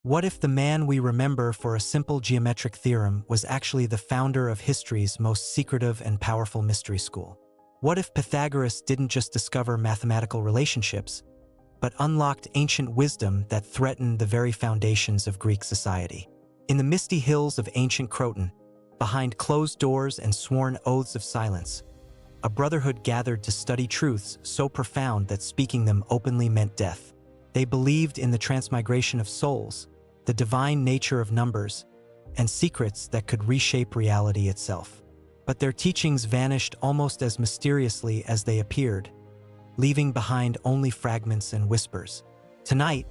What if the man we remember for a simple geometric theorem was actually the founder of history's most secretive and powerful mystery school? What if Pythagoras didn't just discover mathematical relationships, but unlocked ancient wisdom that threatened the very foundations of Greek society? In the misty hills of ancient Croton, behind closed doors and sworn oaths of silence, a brotherhood gathered to study truths so profound that speaking them openly meant death. They believed in the transmigration of souls, the divine nature of numbers, and secrets that could reshape reality itself. But their teachings vanished almost as mysteriously as they appeared, leaving behind only fragments and whispers. Tonight,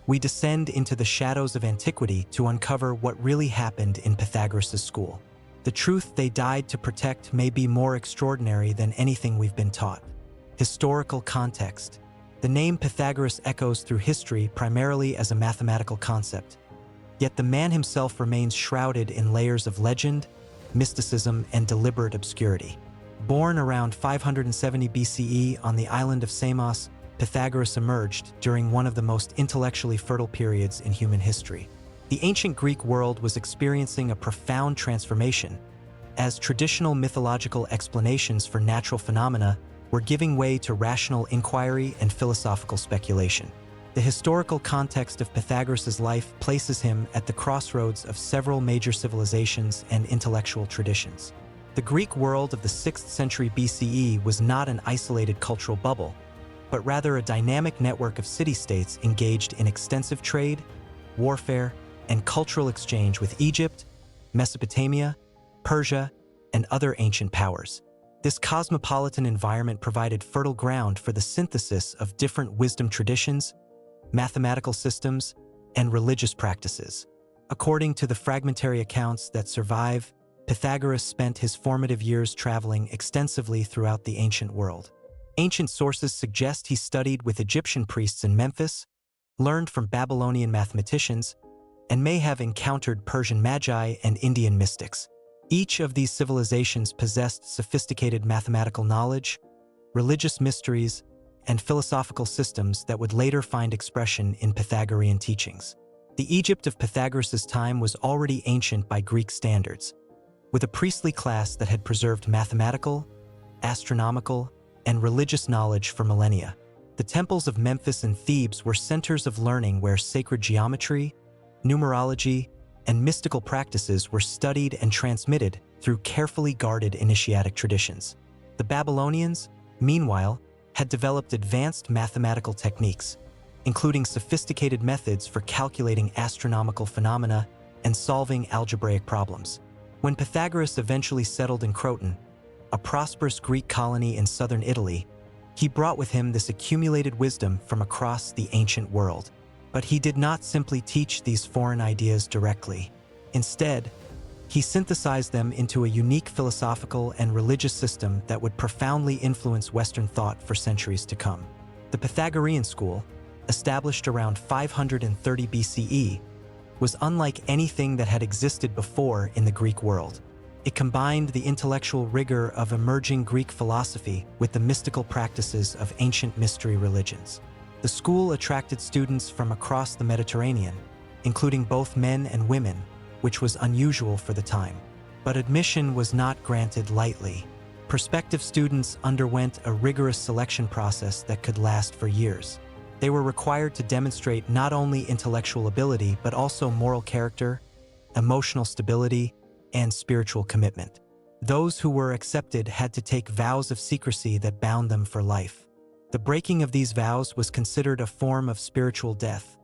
we descend into the shadows of antiquity to uncover what really happened in Pythagoras' school. The truth they died to protect may be more extraordinary than anything we've been taught. Historical context. The name Pythagoras echoes through history primarily as a mathematical concept, yet the man himself remains shrouded in layers of legend, mysticism, and deliberate obscurity. Born around 570 BCE on the island of Samos, Pythagoras emerged during one of the most intellectually fertile periods in human history. The ancient Greek world was experiencing a profound transformation, as traditional mythological explanations for natural phenomena were giving way to rational inquiry and philosophical speculation. The historical context of Pythagoras' life places him at the crossroads of several major civilizations and intellectual traditions. The Greek world of the 6th century BCE was not an isolated cultural bubble, but rather a dynamic network of city-states engaged in extensive trade, warfare, and cultural exchange with Egypt, Mesopotamia, Persia, and other ancient powers. This cosmopolitan environment provided fertile ground for the synthesis of different wisdom traditions, mathematical systems, and religious practices. According to the fragmentary accounts that survive, Pythagoras spent his formative years traveling extensively throughout the ancient world. Ancient sources suggest he studied with Egyptian priests in Memphis, learned from Babylonian mathematicians, and may have encountered Persian magi and Indian mystics. Each of these civilizations possessed sophisticated mathematical knowledge, religious mysteries, and philosophical systems that would later find expression in Pythagorean teachings. The Egypt of Pythagoras' time was already ancient by Greek standards, with a priestly class that had preserved mathematical, astronomical, and religious knowledge for millennia. The temples of Memphis and Thebes were centers of learning where sacred geometry, numerology, and mystical practices were studied and transmitted through carefully guarded initiatic traditions. The Babylonians, meanwhile, had developed advanced mathematical techniques, including sophisticated methods for calculating astronomical phenomena and solving algebraic problems. When Pythagoras eventually settled in Croton, a prosperous Greek colony in southern Italy, he brought with him this accumulated wisdom from across the ancient world. But he did not simply teach these foreign ideas directly. Instead, he synthesized them into a unique philosophical and religious system that would profoundly influence Western thought for centuries to come. The Pythagorean school, established around 530 BCE, was unlike anything that had existed before in the Greek world. It combined the intellectual rigor of emerging Greek philosophy with the mystical practices of ancient mystery religions. The school attracted students from across the Mediterranean, including both men and women, which was unusual for the time. But admission was not granted lightly. Prospective students underwent a rigorous selection process that could last for years. They were required to demonstrate not only intellectual ability, but also moral character, emotional stability, and spiritual commitment. Those who were accepted had to take vows of secrecy that bound them for life. The breaking of these vows was considered a form of spiritual death,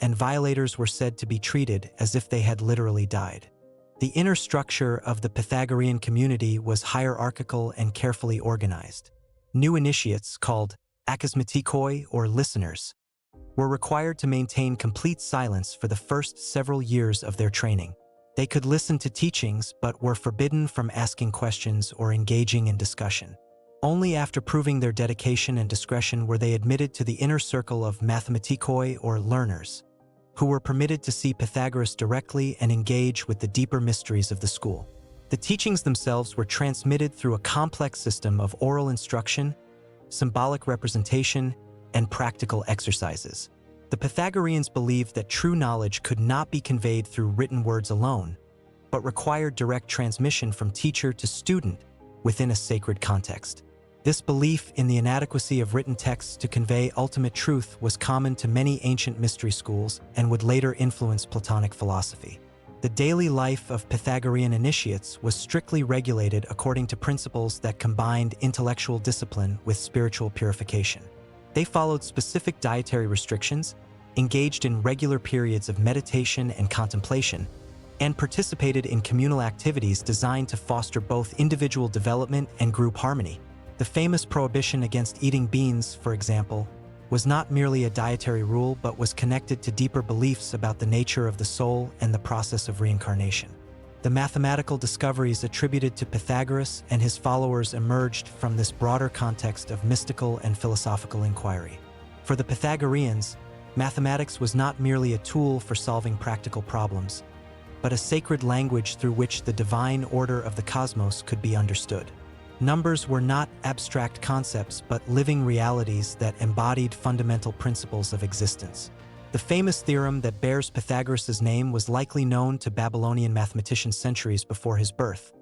and violators were said to be treated as if they had literally died. The inner structure of the Pythagorean community was hierarchical and carefully organized. New initiates, called akasmatikoi or listeners, were required to maintain complete silence for the first several years of their training. They could listen to teachings but were forbidden from asking questions or engaging in discussion. Only after proving their dedication and discretion were they admitted to the inner circle of mathematikoi or learners, who were permitted to see Pythagoras directly and engage with the deeper mysteries of the school. The teachings themselves were transmitted through a complex system of oral instruction, symbolic representation, and practical exercises. The Pythagoreans believed that true knowledge could not be conveyed through written words alone, but required direct transmission from teacher to student within a sacred context. This belief in the inadequacy of written texts to convey ultimate truth was common to many ancient mystery schools and would later influence Platonic philosophy. The daily life of Pythagorean initiates was strictly regulated according to principles that combined intellectual discipline with spiritual purification. They followed specific dietary restrictions, engaged in regular periods of meditation and contemplation, and participated in communal activities designed to foster both individual development and group harmony. The famous prohibition against eating beans, for example, was not merely a dietary rule but was connected to deeper beliefs about the nature of the soul and the process of reincarnation. The mathematical discoveries attributed to Pythagoras and his followers emerged from this broader context of mystical and philosophical inquiry. For the Pythagoreans, mathematics was not merely a tool for solving practical problems, but a sacred language through which the divine order of the cosmos could be understood. Numbers were not abstract concepts, but living realities that embodied fundamental principles of existence. The famous theorem that bears Pythagoras' name was likely known to Babylonian mathematicians centuries before his birth,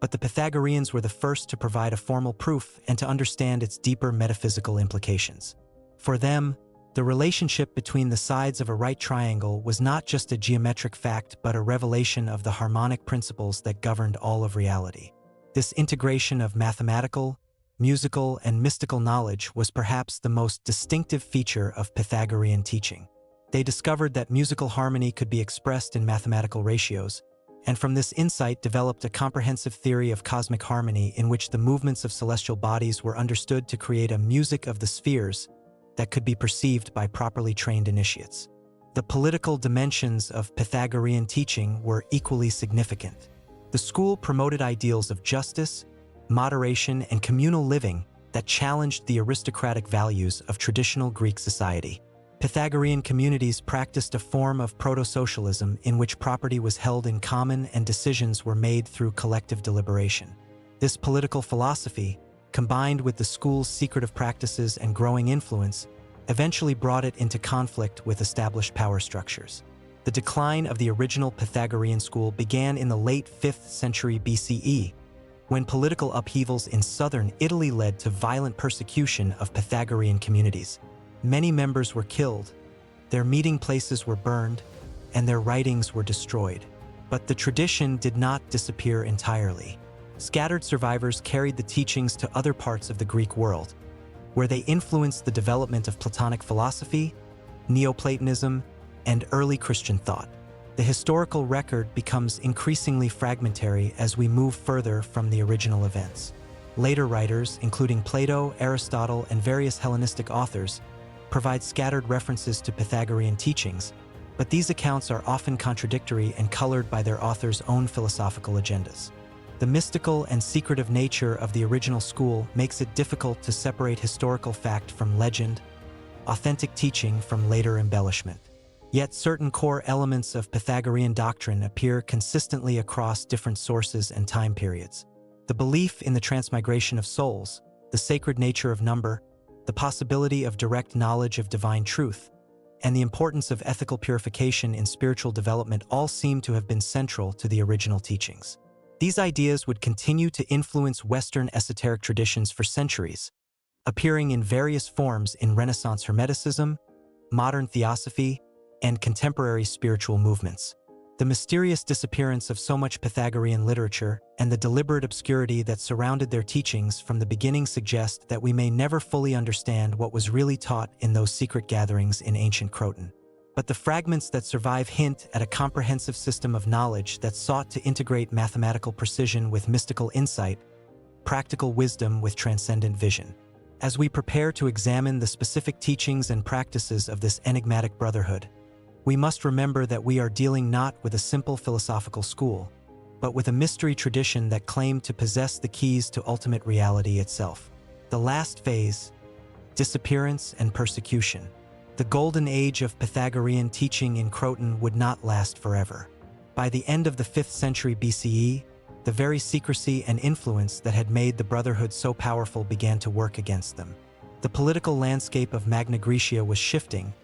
but the Pythagoreans were the first to provide a formal proof and to understand its deeper metaphysical implications. For them, the relationship between the sides of a right triangle was not just a geometric fact but a revelation of the harmonic principles that governed all of reality. This integration of mathematical, musical, and mystical knowledge was perhaps the most distinctive feature of Pythagorean teaching. They discovered that musical harmony could be expressed in mathematical ratios, and from this insight developed a comprehensive theory of cosmic harmony in which the movements of celestial bodies were understood to create a music of the spheres that could be perceived by properly trained initiates. The political dimensions of Pythagorean teaching were equally significant. The school promoted ideals of justice, moderation, and communal living that challenged the aristocratic values of traditional Greek society. Pythagorean communities practiced a form of proto-socialism in which property was held in common and decisions were made through collective deliberation. This political philosophy, combined with the school's secretive practices and growing influence, eventually brought it into conflict with established power structures. The decline of the original Pythagorean school began in the late 5th century BCE, when political upheavals in southern Italy led to violent persecution of Pythagorean communities. Many members were killed, their meeting places were burned, and their writings were destroyed. But the tradition did not disappear entirely. Scattered survivors carried the teachings to other parts of the Greek world, where they influenced the development of Platonic philosophy, Neoplatonism, and early Christian thought. The historical record becomes increasingly fragmentary as we move further from the original events. Later writers, including Plato, Aristotle, and various Hellenistic authors, provide scattered references to Pythagorean teachings, but these accounts are often contradictory and colored by their authors' own philosophical agendas. The mystical and secretive nature of the original school makes it difficult to separate historical fact from legend, authentic teaching from later embellishment. Yet certain core elements of Pythagorean doctrine appear consistently across different sources and time periods. The belief in the transmigration of souls, the sacred nature of number, the possibility of direct knowledge of divine truth, and the importance of ethical purification in spiritual development all seem to have been central to the original teachings. These ideas would continue to influence Western esoteric traditions for centuries, appearing in various forms in Renaissance Hermeticism, modern theosophy, and contemporary spiritual movements. The mysterious disappearance of so much Pythagorean literature and the deliberate obscurity that surrounded their teachings from the beginning suggest that we may never fully understand what was really taught in those secret gatherings in ancient Croton. But the fragments that survive hint at a comprehensive system of knowledge that sought to integrate mathematical precision with mystical insight, practical wisdom with transcendent vision. As we prepare to examine the specific teachings and practices of this enigmatic brotherhood, we must remember that we are dealing not with a simple philosophical school, but with a mystery tradition that claimed to possess the keys to ultimate reality itself. The last phase, disappearance and persecution. The golden age of Pythagorean teaching in Croton would not last forever. By the end of the 5th century BCE, the very secrecy and influence that had made the Brotherhood so powerful began to work against them. The political landscape of Magna Graecia was shifting,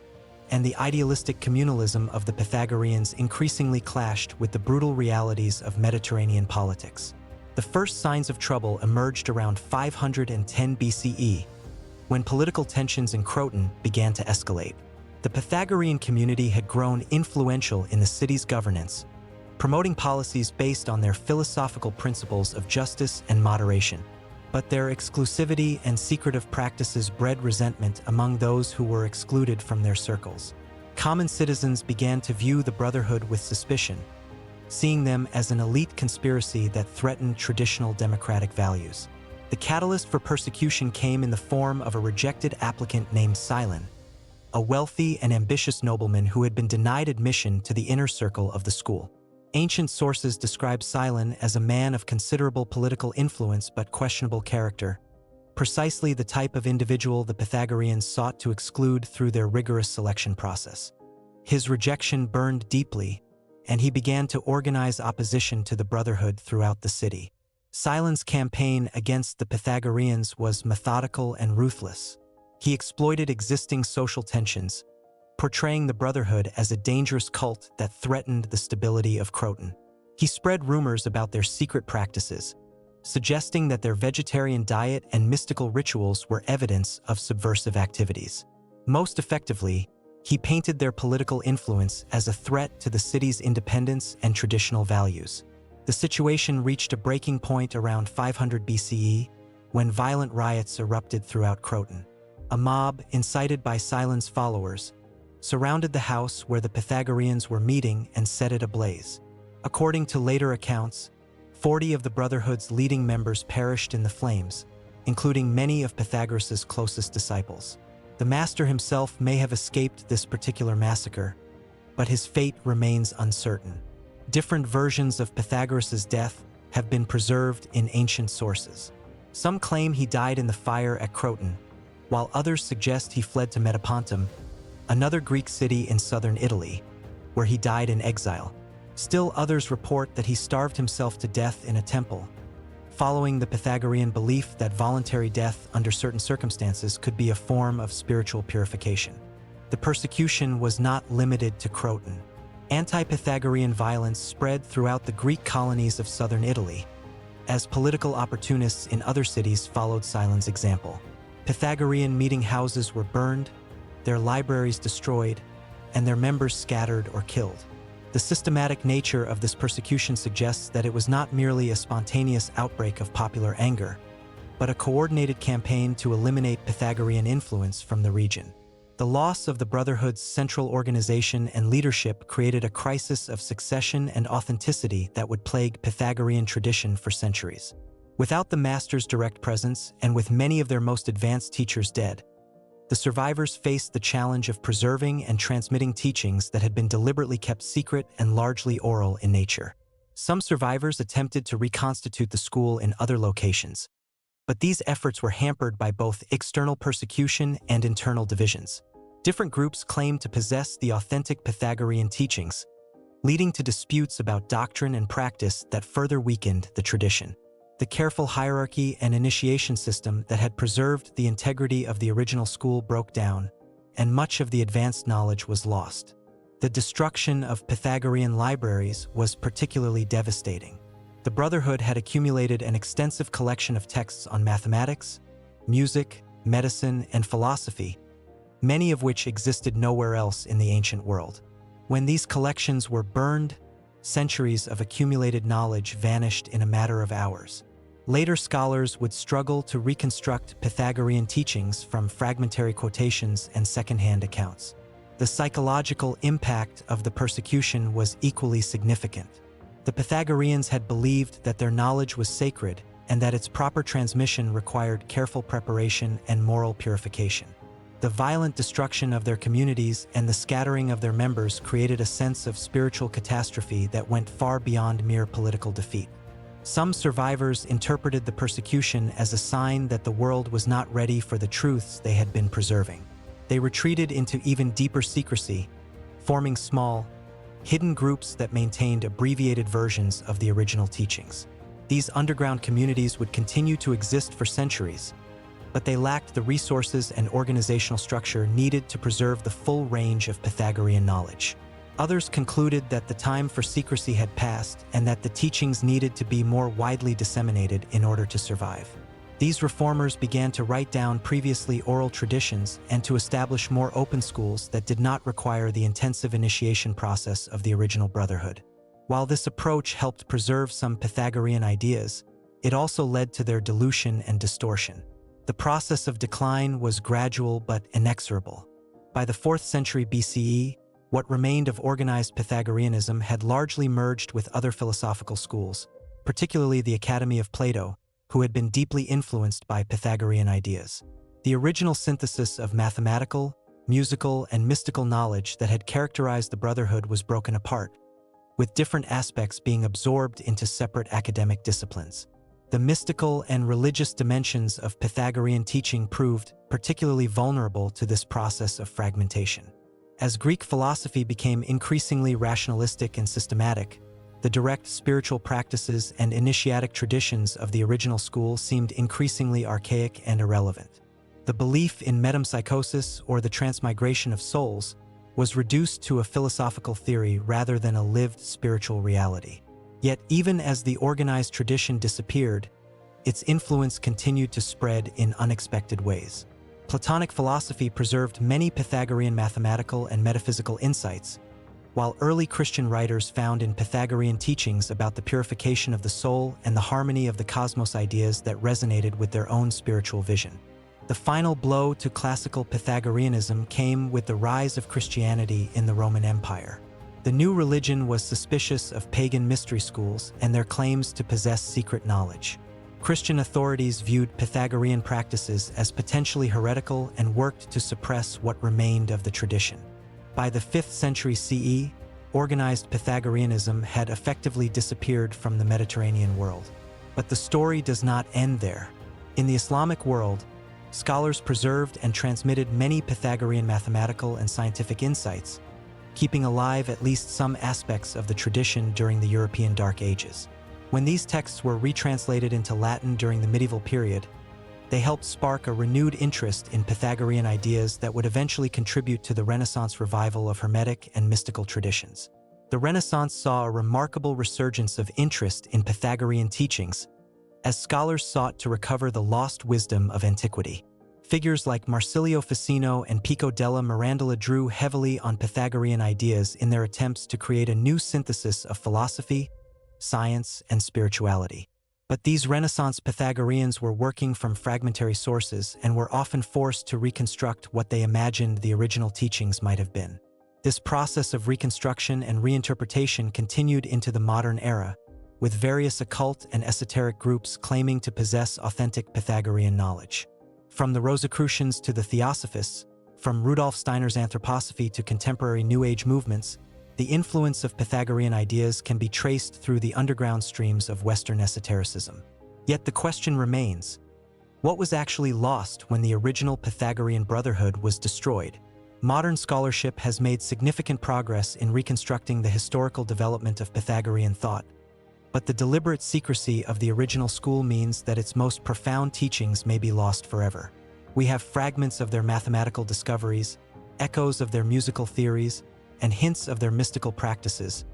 and the idealistic communalism of the Pythagoreans increasingly clashed with the brutal realities of Mediterranean politics. The first signs of trouble emerged around 510 BCE, when political tensions in Croton began to escalate. The Pythagorean community had grown influential in the city's governance, promoting policies based on their philosophical principles of justice and moderation. But their exclusivity and secretive practices bred resentment among those who were excluded from their circles. Common citizens began to view the Brotherhood with suspicion, seeing them as an elite conspiracy that threatened traditional democratic values. The catalyst for persecution came in the form of a rejected applicant named Cylon, a wealthy and ambitious nobleman who had been denied admission to the inner circle of the school. Ancient sources describe Cylon as a man of considerable political influence but questionable character, precisely the type of individual the Pythagoreans sought to exclude through their rigorous selection process. His rejection burned deeply, and he began to organize opposition to the Brotherhood throughout the city. Cylon's campaign against the Pythagoreans was methodical and ruthless. He exploited existing social tensions, portraying the Brotherhood as a dangerous cult that threatened the stability of Croton. He spread rumors about their secret practices, suggesting that their vegetarian diet and mystical rituals were evidence of subversive activities. Most effectively, he painted their political influence as a threat to the city's independence and traditional values. The situation reached a breaking point around 500 BCE, when violent riots erupted throughout Croton. A mob, incited by Cylon's followers, surrounded the house where the Pythagoreans were meeting and set it ablaze. According to later accounts, 40 of the Brotherhood's leading members perished in the flames, including many of Pythagoras' closest disciples. The master himself may have escaped this particular massacre, but his fate remains uncertain. Different versions of Pythagoras' death have been preserved in ancient sources. Some claim he died in the fire at Croton, while others suggest he fled to Metapontum, another Greek city in southern Italy, where he died in exile. Still others report that he starved himself to death in a temple, following the Pythagorean belief that voluntary death under certain circumstances could be a form of spiritual purification. The persecution was not limited to Croton. Anti-Pythagorean violence spread throughout the Greek colonies of southern Italy, as political opportunists in other cities followed Cylon's example. Pythagorean meeting houses were burned, their libraries destroyed, and their members scattered or killed. The systematic nature of this persecution suggests that it was not merely a spontaneous outbreak of popular anger, but a coordinated campaign to eliminate Pythagorean influence from the region. The loss of the Brotherhood's central organization and leadership created a crisis of succession and authenticity that would plague Pythagorean tradition for centuries. Without the master's direct presence, and with many of their most advanced teachers dead, the survivors faced the challenge of preserving and transmitting teachings that had been deliberately kept secret and largely oral in nature. Some survivors attempted to reconstitute the school in other locations, but these efforts were hampered by both external persecution and internal divisions. Different groups claimed to possess the authentic Pythagorean teachings, leading to disputes about doctrine and practice that further weakened the tradition. The careful hierarchy and initiation system that had preserved the integrity of the original school broke down, and much of the advanced knowledge was lost. The destruction of Pythagorean libraries was particularly devastating. The Brotherhood had accumulated an extensive collection of texts on mathematics, music, medicine, and philosophy, many of which existed nowhere else in the ancient world. When these collections were burned, centuries of accumulated knowledge vanished in a matter of hours. Later scholars would struggle to reconstruct Pythagorean teachings from fragmentary quotations and second-hand accounts. The psychological impact of the persecution was equally significant. The Pythagoreans had believed that their knowledge was sacred and that its proper transmission required careful preparation and moral purification. The violent destruction of their communities and the scattering of their members created a sense of spiritual catastrophe that went far beyond mere political defeat. Some survivors interpreted the persecution as a sign that the world was not ready for the truths they had been preserving. They retreated into even deeper secrecy, forming small, hidden groups that maintained abbreviated versions of the original teachings. These underground communities would continue to exist for centuries, but they lacked the resources and organizational structure needed to preserve the full range of Pythagorean knowledge. Others concluded that the time for secrecy had passed and that the teachings needed to be more widely disseminated in order to survive. These reformers began to write down previously oral traditions and to establish more open schools that did not require the intensive initiation process of the original brotherhood. While this approach helped preserve some Pythagorean ideas, it also led to their dilution and distortion. The process of decline was gradual but inexorable. By the 4th century BCE, what remained of organized Pythagoreanism had largely merged with other philosophical schools, particularly the Academy of Plato, who had been deeply influenced by Pythagorean ideas. The original synthesis of mathematical, musical, and mystical knowledge that had characterized the Brotherhood was broken apart, with different aspects being absorbed into separate academic disciplines. The mystical and religious dimensions of Pythagorean teaching proved particularly vulnerable to this process of fragmentation. As Greek philosophy became increasingly rationalistic and systematic, the direct spiritual practices and initiatic traditions of the original school seemed increasingly archaic and irrelevant. The belief in metempsychosis, or the transmigration of souls, was reduced to a philosophical theory rather than a lived spiritual reality. Yet even as the organized tradition disappeared, its influence continued to spread in unexpected ways. Platonic philosophy preserved many Pythagorean mathematical and metaphysical insights, while early Christian writers found in Pythagorean teachings about the purification of the soul and the harmony of the cosmos ideas that resonated with their own spiritual vision. The final blow to classical Pythagoreanism came with the rise of Christianity in the Roman Empire. The new religion was suspicious of pagan mystery schools and their claims to possess secret knowledge. Christian authorities viewed Pythagorean practices as potentially heretical and worked to suppress what remained of the tradition. By the 5th century CE, organized Pythagoreanism had effectively disappeared from the Mediterranean world. But the story does not end there. In the Islamic world, scholars preserved and transmitted many Pythagorean mathematical and scientific insights, keeping alive at least some aspects of the tradition during the European Dark Ages. When these texts were retranslated into Latin during the medieval period, they helped spark a renewed interest in Pythagorean ideas that would eventually contribute to the Renaissance revival of Hermetic and mystical traditions. The Renaissance saw a remarkable resurgence of interest in Pythagorean teachings as scholars sought to recover the lost wisdom of antiquity. Figures like Marsilio Ficino and Pico della Mirandola drew heavily on Pythagorean ideas in their attempts to create a new synthesis of philosophy, science, and spirituality. But these Renaissance Pythagoreans were working from fragmentary sources and were often forced to reconstruct what they imagined the original teachings might have been. This process of reconstruction and reinterpretation continued into the modern era, with various occult and esoteric groups claiming to possess authentic Pythagorean knowledge. From the Rosicrucians to the Theosophists, from Rudolf Steiner's anthroposophy to contemporary New Age movements, the influence of Pythagorean ideas can be traced through the underground streams of Western esotericism. Yet the question remains, what was actually lost when the original Pythagorean Brotherhood was destroyed? Modern scholarship has made significant progress in reconstructing the historical development of Pythagorean thought, but the deliberate secrecy of the original school means that its most profound teachings may be lost forever. We have fragments of their mathematical discoveries, echoes of their musical theories, and hints of their mystical practices,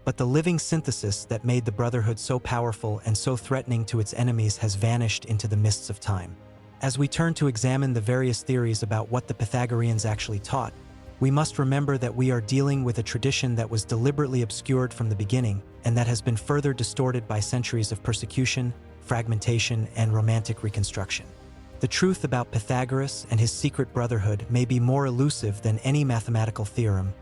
but the living synthesis that made the Brotherhood so powerful and so threatening to its enemies has vanished into the mists of time. As we turn to examine the various theories about what the Pythagoreans actually taught, we must remember that we are dealing with a tradition that was deliberately obscured from the beginning and that has been further distorted by centuries of persecution, fragmentation, and romantic reconstruction. The truth about Pythagoras and his secret brotherhood may be more elusive than any mathematical theorem,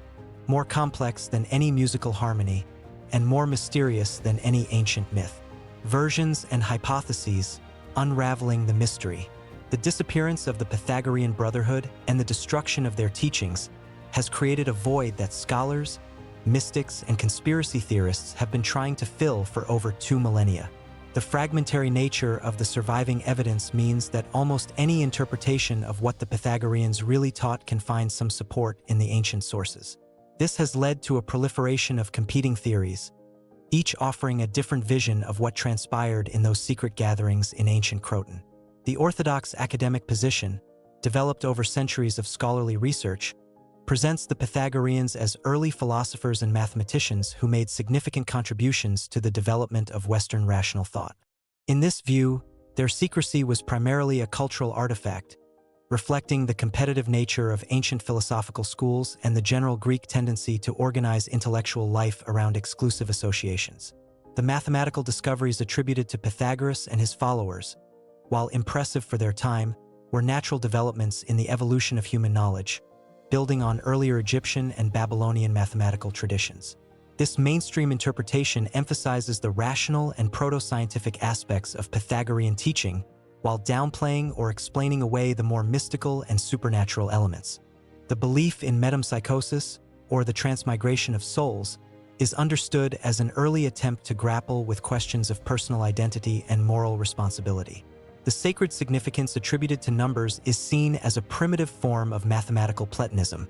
more complex than any musical harmony, and more mysterious than any ancient myth. Versions and hypotheses unraveling the mystery. The disappearance of the Pythagorean Brotherhood and the destruction of their teachings has created a void that scholars, mystics, and conspiracy theorists have been trying to fill for over 2 millennia. The fragmentary nature of the surviving evidence means that almost any interpretation of what the Pythagoreans really taught can find some support in the ancient sources. This has led to a proliferation of competing theories, each offering a different vision of what transpired in those secret gatherings in ancient Croton. The orthodox academic position, developed over centuries of scholarly research, presents the Pythagoreans as early philosophers and mathematicians who made significant contributions to the development of Western rational thought. In this view, their secrecy was primarily a cultural artifact, reflecting the competitive nature of ancient philosophical schools and the general Greek tendency to organize intellectual life around exclusive associations. The mathematical discoveries attributed to Pythagoras and his followers, while impressive for their time, were natural developments in the evolution of human knowledge, building on earlier Egyptian and Babylonian mathematical traditions. This mainstream interpretation emphasizes the rational and proto-scientific aspects of Pythagorean teaching, while downplaying or explaining away the more mystical and supernatural elements. The belief in metempsychosis, or the transmigration of souls, is understood as an early attempt to grapple with questions of personal identity and moral responsibility. The sacred significance attributed to numbers is seen as a primitive form of mathematical Platonism,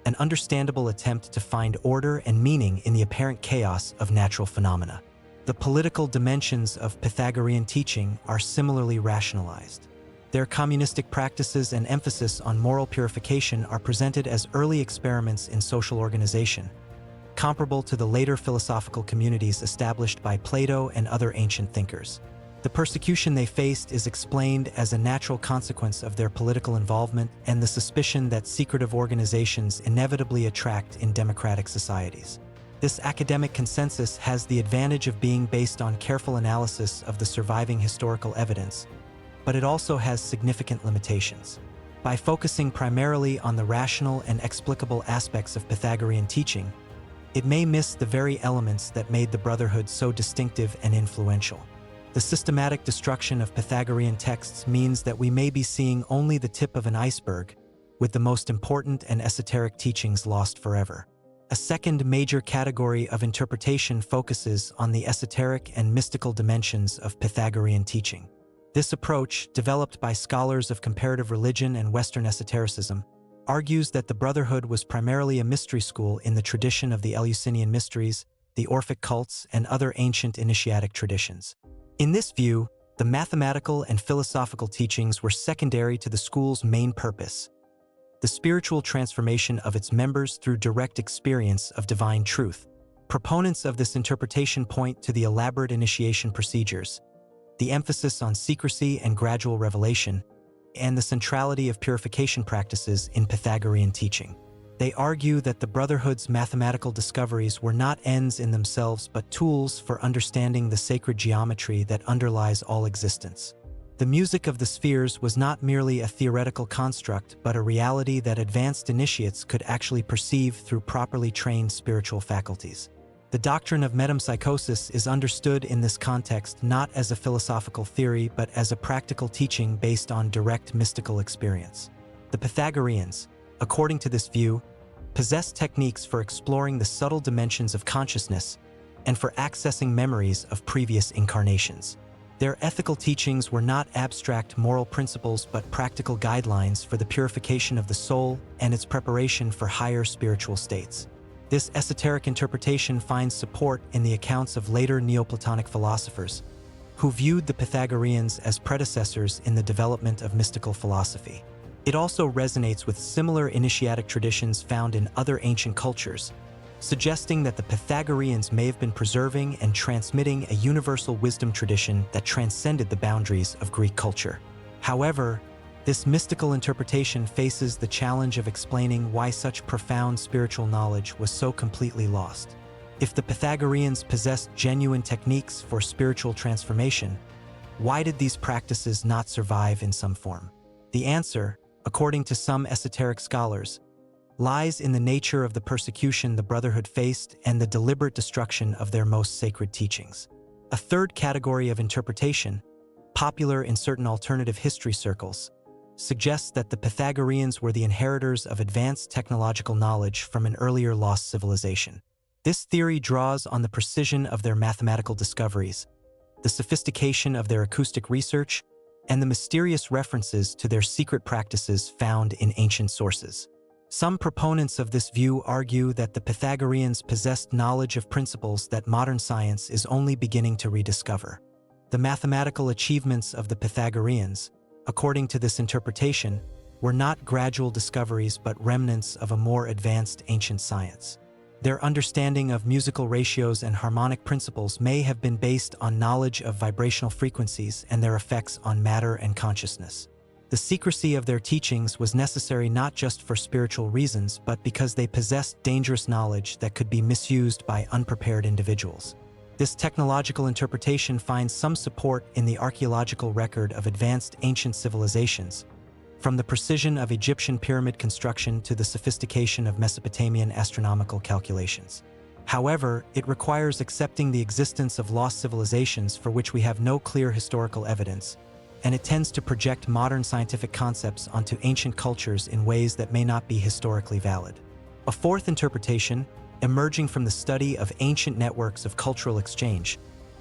an understandable attempt to find order and meaning in the apparent chaos of natural phenomena. The political dimensions of Pythagorean teaching are similarly rationalized. Their communistic practices and emphasis on moral purification are presented as early experiments in social organization, comparable to the later philosophical communities established by Plato and other ancient thinkers. The persecution they faced is explained as a natural consequence of their political involvement and the suspicion that secretive organizations inevitably attract in democratic societies. This academic consensus has the advantage of being based on careful analysis of the surviving historical evidence, but it also has significant limitations. By focusing primarily on the rational and explicable aspects of Pythagorean teaching, it may miss the very elements that made the Brotherhood so distinctive and influential. The systematic destruction of Pythagorean texts means that we may be seeing only the tip of an iceberg, with the most important and esoteric teachings lost forever. A second major category of interpretation focuses on the esoteric and mystical dimensions of Pythagorean teaching. This approach, developed by scholars of comparative religion and Western esotericism, argues that the Brotherhood was primarily a mystery school in the tradition of the Eleusinian mysteries, the Orphic cults, and other ancient initiatic traditions. In this view, the mathematical and philosophical teachings were secondary to the school's main purpose, the spiritual transformation of its members through direct experience of divine truth. Proponents of this interpretation point to the elaborate initiation procedures, the emphasis on secrecy and gradual revelation, and the centrality of purification practices in Pythagorean teaching. They argue that the Brotherhood's mathematical discoveries were not ends in themselves but tools for understanding the sacred geometry that underlies all existence. The music of the spheres was not merely a theoretical construct but a reality that advanced initiates could actually perceive through properly trained spiritual faculties. The doctrine of metempsychosis is understood in this context not as a philosophical theory but as a practical teaching based on direct mystical experience. The Pythagoreans, according to this view, possess techniques for exploring the subtle dimensions of consciousness and for accessing memories of previous incarnations. Their ethical teachings were not abstract moral principles but practical guidelines for the purification of the soul and its preparation for higher spiritual states. This esoteric interpretation finds support in the accounts of later Neoplatonic philosophers, who viewed the Pythagoreans as predecessors in the development of mystical philosophy. It also resonates with similar initiatic traditions found in other ancient cultures, suggesting that the Pythagoreans may have been preserving and transmitting a universal wisdom tradition that transcended the boundaries of Greek culture. However, this mystical interpretation faces the challenge of explaining why such profound spiritual knowledge was so completely lost. If the Pythagoreans possessed genuine techniques for spiritual transformation, why did these practices not survive in some form? The answer, according to some esoteric scholars, lies in the nature of the persecution the Brotherhood faced and the deliberate destruction of their most sacred teachings. A third category of interpretation, popular in certain alternative history circles, suggests that the Pythagoreans were the inheritors of advanced technological knowledge from an earlier lost civilization. This theory draws on the precision of their mathematical discoveries, the sophistication of their acoustic research, and the mysterious references to their secret practices found in ancient sources. Some proponents of this view argue that the Pythagoreans possessed knowledge of principles that modern science is only beginning to rediscover. The mathematical achievements of the Pythagoreans, according to this interpretation, were not gradual discoveries but remnants of a more advanced ancient science. Their understanding of musical ratios and harmonic principles may have been based on knowledge of vibrational frequencies and their effects on matter and consciousness. The secrecy of their teachings was necessary not just for spiritual reasons, but because they possessed dangerous knowledge that could be misused by unprepared individuals. This technological interpretation finds some support in the archaeological record of advanced ancient civilizations, from the precision of Egyptian pyramid construction to the sophistication of Mesopotamian astronomical calculations. However, it requires accepting the existence of lost civilizations for which we have no clear historical evidence, and it tends to project modern scientific concepts onto ancient cultures in ways that may not be historically valid. A fourth interpretation, emerging from the study of ancient networks of cultural exchange,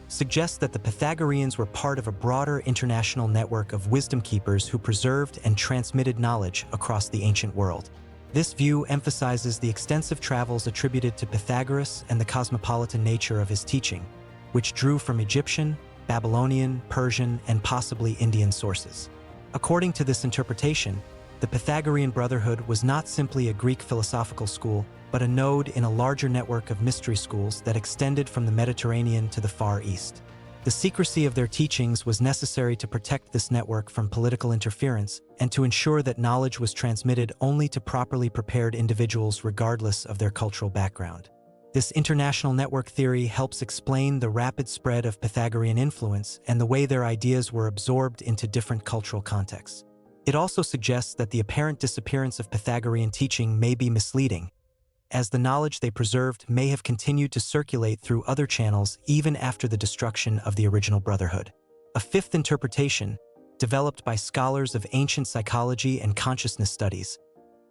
suggests that the Pythagoreans were part of a broader international network of wisdom keepers who preserved and transmitted knowledge across the ancient world. This view emphasizes the extensive travels attributed to Pythagoras and the cosmopolitan nature of his teaching, which drew from Egyptian, Babylonian, Persian, and possibly Indian sources. According to this interpretation, the Pythagorean Brotherhood was not simply a Greek philosophical school, but a node in a larger network of mystery schools that extended from the Mediterranean to the Far East. The secrecy of their teachings was necessary to protect this network from political interference and to ensure that knowledge was transmitted only to properly prepared individuals regardless of their cultural background. This international network theory helps explain the rapid spread of Pythagorean influence and the way their ideas were absorbed into different cultural contexts. It also suggests that the apparent disappearance of Pythagorean teaching may be misleading, as the knowledge they preserved may have continued to circulate through other channels even after the destruction of the original Brotherhood. A fifth interpretation, developed by scholars of ancient psychology and consciousness studies,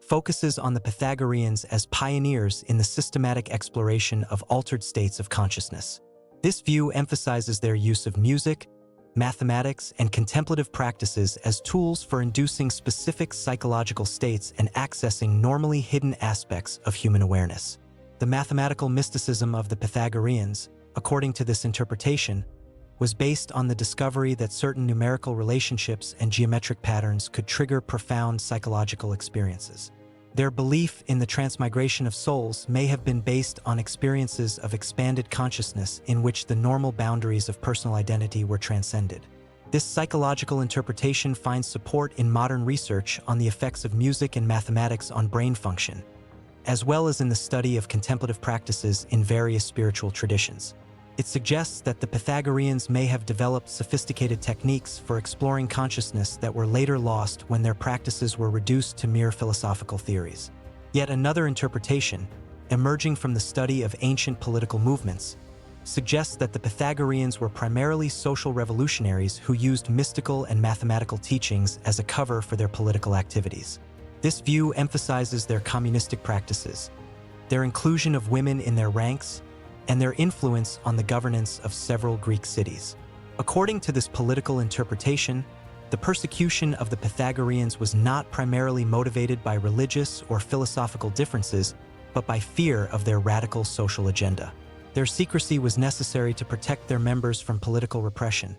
focuses on the Pythagoreans as pioneers in the systematic exploration of altered states of consciousness. This view emphasizes their use of music, mathematics, and contemplative practices as tools for inducing specific psychological states and accessing normally hidden aspects of human awareness. The mathematical mysticism of the Pythagoreans, according to this interpretation, was based on the discovery that certain numerical relationships and geometric patterns could trigger profound psychological experiences. Their belief in the transmigration of souls may have been based on experiences of expanded consciousness in which the normal boundaries of personal identity were transcended. This psychological interpretation finds support in modern research on the effects of music and mathematics on brain function, as well as in the study of contemplative practices in various spiritual traditions. It suggests that the Pythagoreans may have developed sophisticated techniques for exploring consciousness that were later lost when their practices were reduced to mere philosophical theories. Yet another interpretation, emerging from the study of ancient political movements, suggests that the Pythagoreans were primarily social revolutionaries who used mystical and mathematical teachings as a cover for their political activities. This view emphasizes their communistic practices, their inclusion of women in their ranks, and their influence on the governance of several Greek cities. According to this political interpretation, the persecution of the Pythagoreans was not primarily motivated by religious or philosophical differences, but by fear of their radical social agenda. Their secrecy was necessary to protect their members from political repression,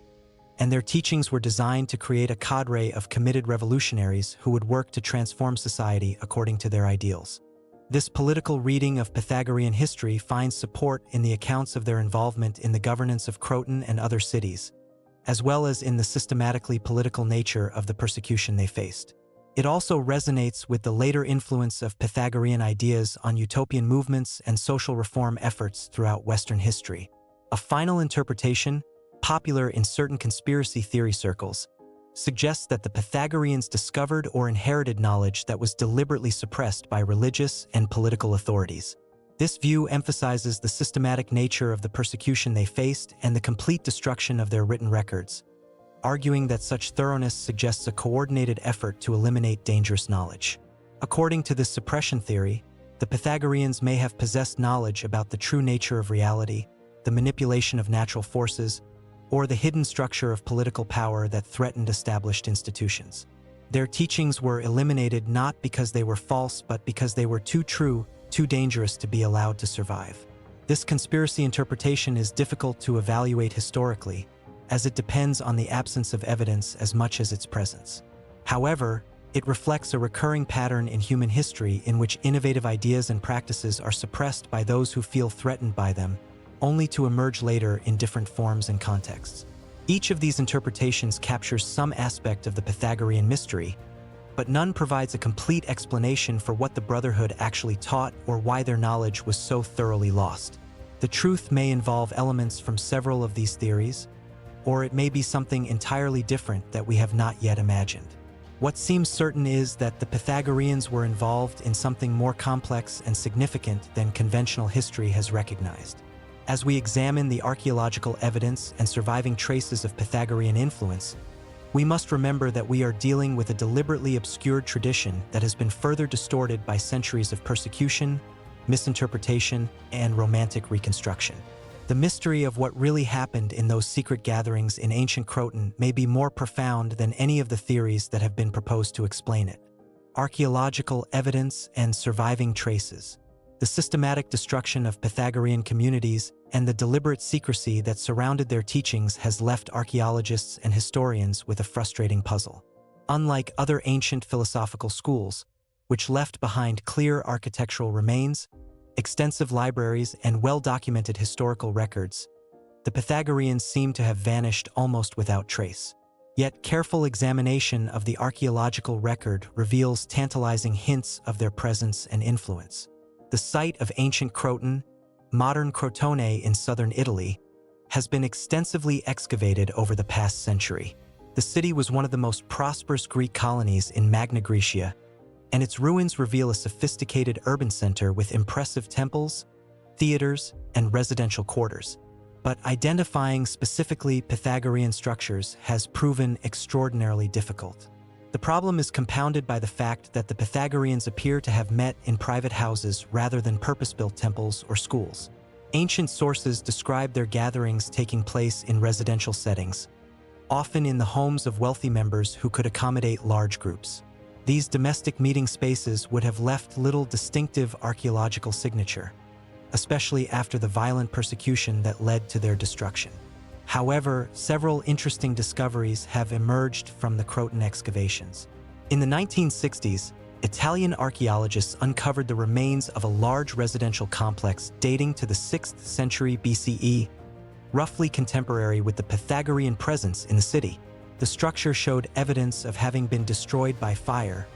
and their teachings were designed to create a cadre of committed revolutionaries who would work to transform society according to their ideals. This political reading of Pythagorean history finds support in the accounts of their involvement in the governance of Croton and other cities, as well as in the systematically political nature of the persecution they faced. It also resonates with the later influence of Pythagorean ideas on utopian movements and social reform efforts throughout Western history. A final interpretation, popular in certain conspiracy theory circles, suggests that the Pythagoreans discovered or inherited knowledge that was deliberately suppressed by religious and political authorities. This view emphasizes the systematic nature of the persecution they faced and the complete destruction of their written records, arguing that such thoroughness suggests a coordinated effort to eliminate dangerous knowledge. According to this suppression theory, the Pythagoreans may have possessed knowledge about the true nature of reality, the manipulation of natural forces, or the hidden structure of political power that threatened established institutions. Their teachings were eliminated not because they were false, but because they were too true, too dangerous to be allowed to survive. This conspiracy interpretation is difficult to evaluate historically, as it depends on the absence of evidence as much as its presence. However, it reflects a recurring pattern in human history in which innovative ideas and practices are suppressed by those who feel threatened by them, only to emerge later in different forms and contexts. Each of these interpretations captures some aspect of the Pythagorean mystery, but none provides a complete explanation for what the Brotherhood actually taught or why their knowledge was so thoroughly lost. The truth may involve elements from several of these theories, or it may be something entirely different that we have not yet imagined. What seems certain is that the Pythagoreans were involved in something more complex and significant than conventional history has recognized. As we examine the archaeological evidence and surviving traces of Pythagorean influence, we must remember that we are dealing with a deliberately obscured tradition that has been further distorted by centuries of persecution, misinterpretation, and romantic reconstruction. The mystery of what really happened in those secret gatherings in ancient Croton may be more profound than any of the theories that have been proposed to explain it. Archaeological evidence and surviving traces. The systematic destruction of Pythagorean communities and the deliberate secrecy that surrounded their teachings has left archaeologists and historians with a frustrating puzzle. Unlike other ancient philosophical schools, which left behind clear architectural remains, extensive libraries, and well-documented historical records, the Pythagoreans seem to have vanished almost without trace. Yet careful examination of the archaeological record reveals tantalizing hints of their presence and influence. The site of ancient Croton, modern Crotone in southern Italy, has been extensively excavated over the past century. The city was one of the most prosperous Greek colonies in Magna Graecia, and its ruins reveal a sophisticated urban center with impressive temples, theaters, and residential quarters. But identifying specifically Pythagorean structures has proven extraordinarily difficult. The problem is compounded by the fact that the Pythagoreans appear to have met in private houses rather than purpose-built temples or schools. Ancient sources describe their gatherings taking place in residential settings, often in the homes of wealthy members who could accommodate large groups. These domestic meeting spaces would have left little distinctive archaeological signature, especially after the violent persecution that led to their destruction. However, several interesting discoveries have emerged from the Croton excavations. In the 1960s, Italian archaeologists uncovered the remains of a large residential complex dating to the 6th century BCE, roughly contemporary with the Pythagorean presence in the city. The structure showed evidence of having been destroyed by fire,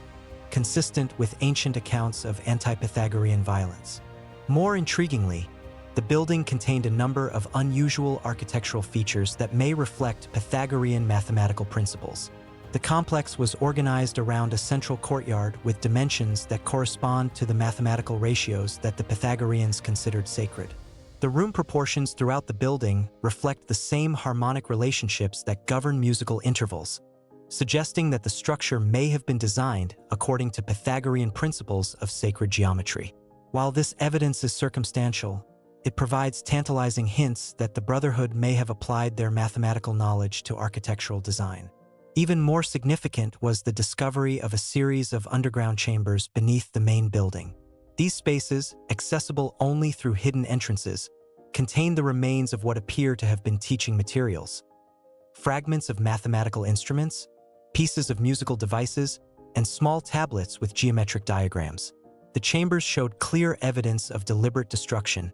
consistent with ancient accounts of anti-Pythagorean violence. More intriguingly, the building contained a number of unusual architectural features that may reflect Pythagorean mathematical principles. The complex was organized around a central courtyard with dimensions that correspond to the mathematical ratios that the Pythagoreans considered sacred. The room proportions throughout the building reflect the same harmonic relationships that govern musical intervals, suggesting that the structure may have been designed according to Pythagorean principles of sacred geometry. While this evidence is circumstantial, it provides tantalizing hints that the Brotherhood may have applied their mathematical knowledge to architectural design. Even more significant was the discovery of a series of underground chambers beneath the main building. These spaces, accessible only through hidden entrances, contain the remains of what appear to have been teaching materials. Fragments of mathematical instruments, pieces of musical devices, and small tablets with geometric diagrams. The chambers showed clear evidence of deliberate destruction,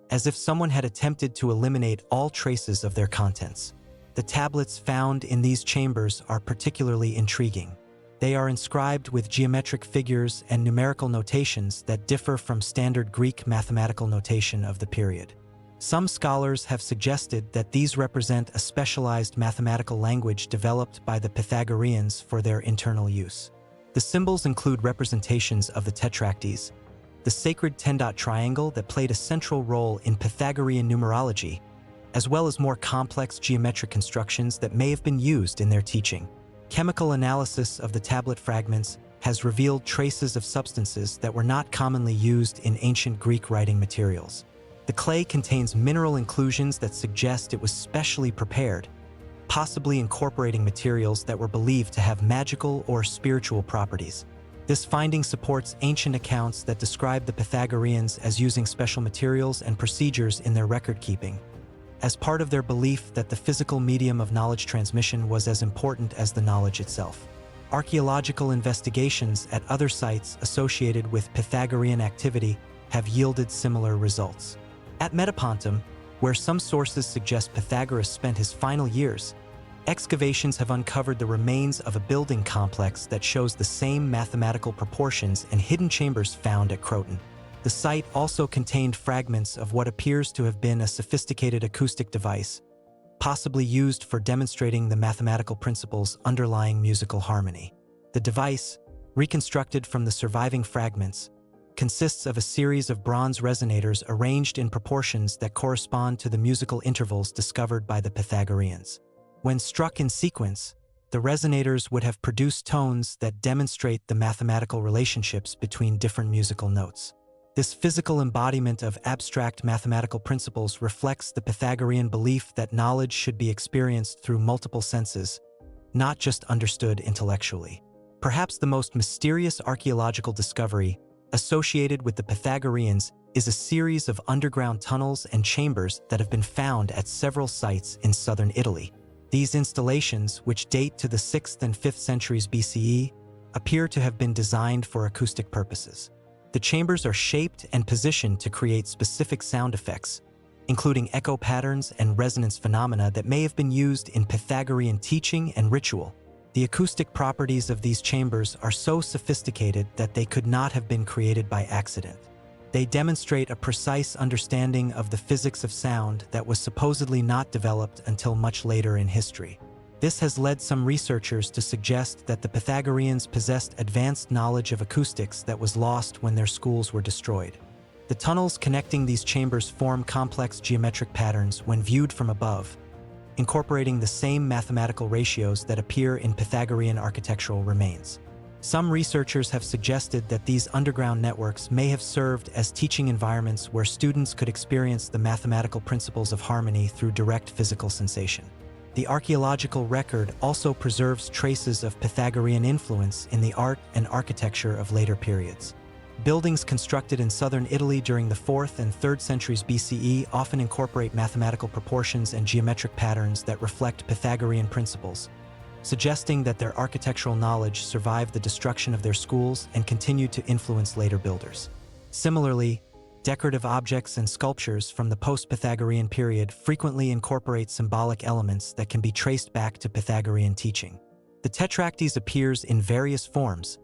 as if someone had attempted to eliminate all traces of their contents. The tablets found in these chambers are particularly intriguing. They are inscribed with geometric figures and numerical notations that differ from standard Greek mathematical notation of the period. Some scholars have suggested that these represent a specialized mathematical language developed by the Pythagoreans for their internal use. The symbols include representations of the tetractys, the sacred 10-dot triangle that played a central role in Pythagorean numerology, as well as more complex geometric constructions that may have been used in their teaching. Chemical analysis of the tablet fragments has revealed traces of substances that were not commonly used in ancient Greek writing materials. The clay contains mineral inclusions that suggest it was specially prepared, possibly incorporating materials that were believed to have magical or spiritual properties. This finding supports ancient accounts that describe the Pythagoreans as using special materials and procedures in their record keeping. as part of their belief that the physical medium of knowledge transmission was as important as the knowledge itself. Archaeological investigations at other sites associated with Pythagorean activity have yielded similar results. At Metapontum, where some sources suggest Pythagoras spent his final years, excavations have uncovered the remains of a building complex that shows the same mathematical proportions and hidden chambers found at Croton. The site also contained fragments of what appears to have been a sophisticated acoustic device, possibly used for demonstrating the mathematical principles underlying musical harmony. The device, reconstructed from the surviving fragments, consists of a series of bronze resonators arranged in proportions that correspond to the musical intervals discovered by the Pythagoreans. When struck in sequence, the resonators would have produced tones that demonstrate the mathematical relationships between different musical notes. This physical embodiment of abstract mathematical principles reflects the Pythagorean belief that knowledge should be experienced through multiple senses, not just understood intellectually. Perhaps the most mysterious archaeological discovery associated with the Pythagoreans is a series of underground tunnels and chambers that have been found at several sites in southern Italy. These installations, which date to the 6th and 5th centuries BCE, appear to have been designed for acoustic purposes. The chambers are shaped and positioned to create specific sound effects, including echo patterns and resonance phenomena that may have been used in Pythagorean teaching and ritual. The acoustic properties of these chambers are so sophisticated that they could not have been created by accident. They demonstrate a precise understanding of the physics of sound that was supposedly not developed until much later in history. This has led some researchers to suggest that the Pythagoreans possessed advanced knowledge of acoustics that was lost when their schools were destroyed. The tunnels connecting these chambers form complex geometric patterns when viewed from above, incorporating the same mathematical ratios that appear in Pythagorean architectural remains. Some researchers have suggested that these underground networks may have served as teaching environments where students could experience the mathematical principles of harmony through direct physical sensation. The archaeological record also preserves traces of Pythagorean influence in the art and architecture of later periods. Buildings constructed in southern Italy during the 4th and 3rd centuries BCE often incorporate mathematical proportions and geometric patterns that reflect Pythagorean principles, suggesting that their architectural knowledge survived the destruction of their schools and continued to influence later builders. Similarly, decorative objects and sculptures from the post-Pythagorean period frequently incorporate symbolic elements that can be traced back to Pythagorean teaching. The tetractys appears in various forms,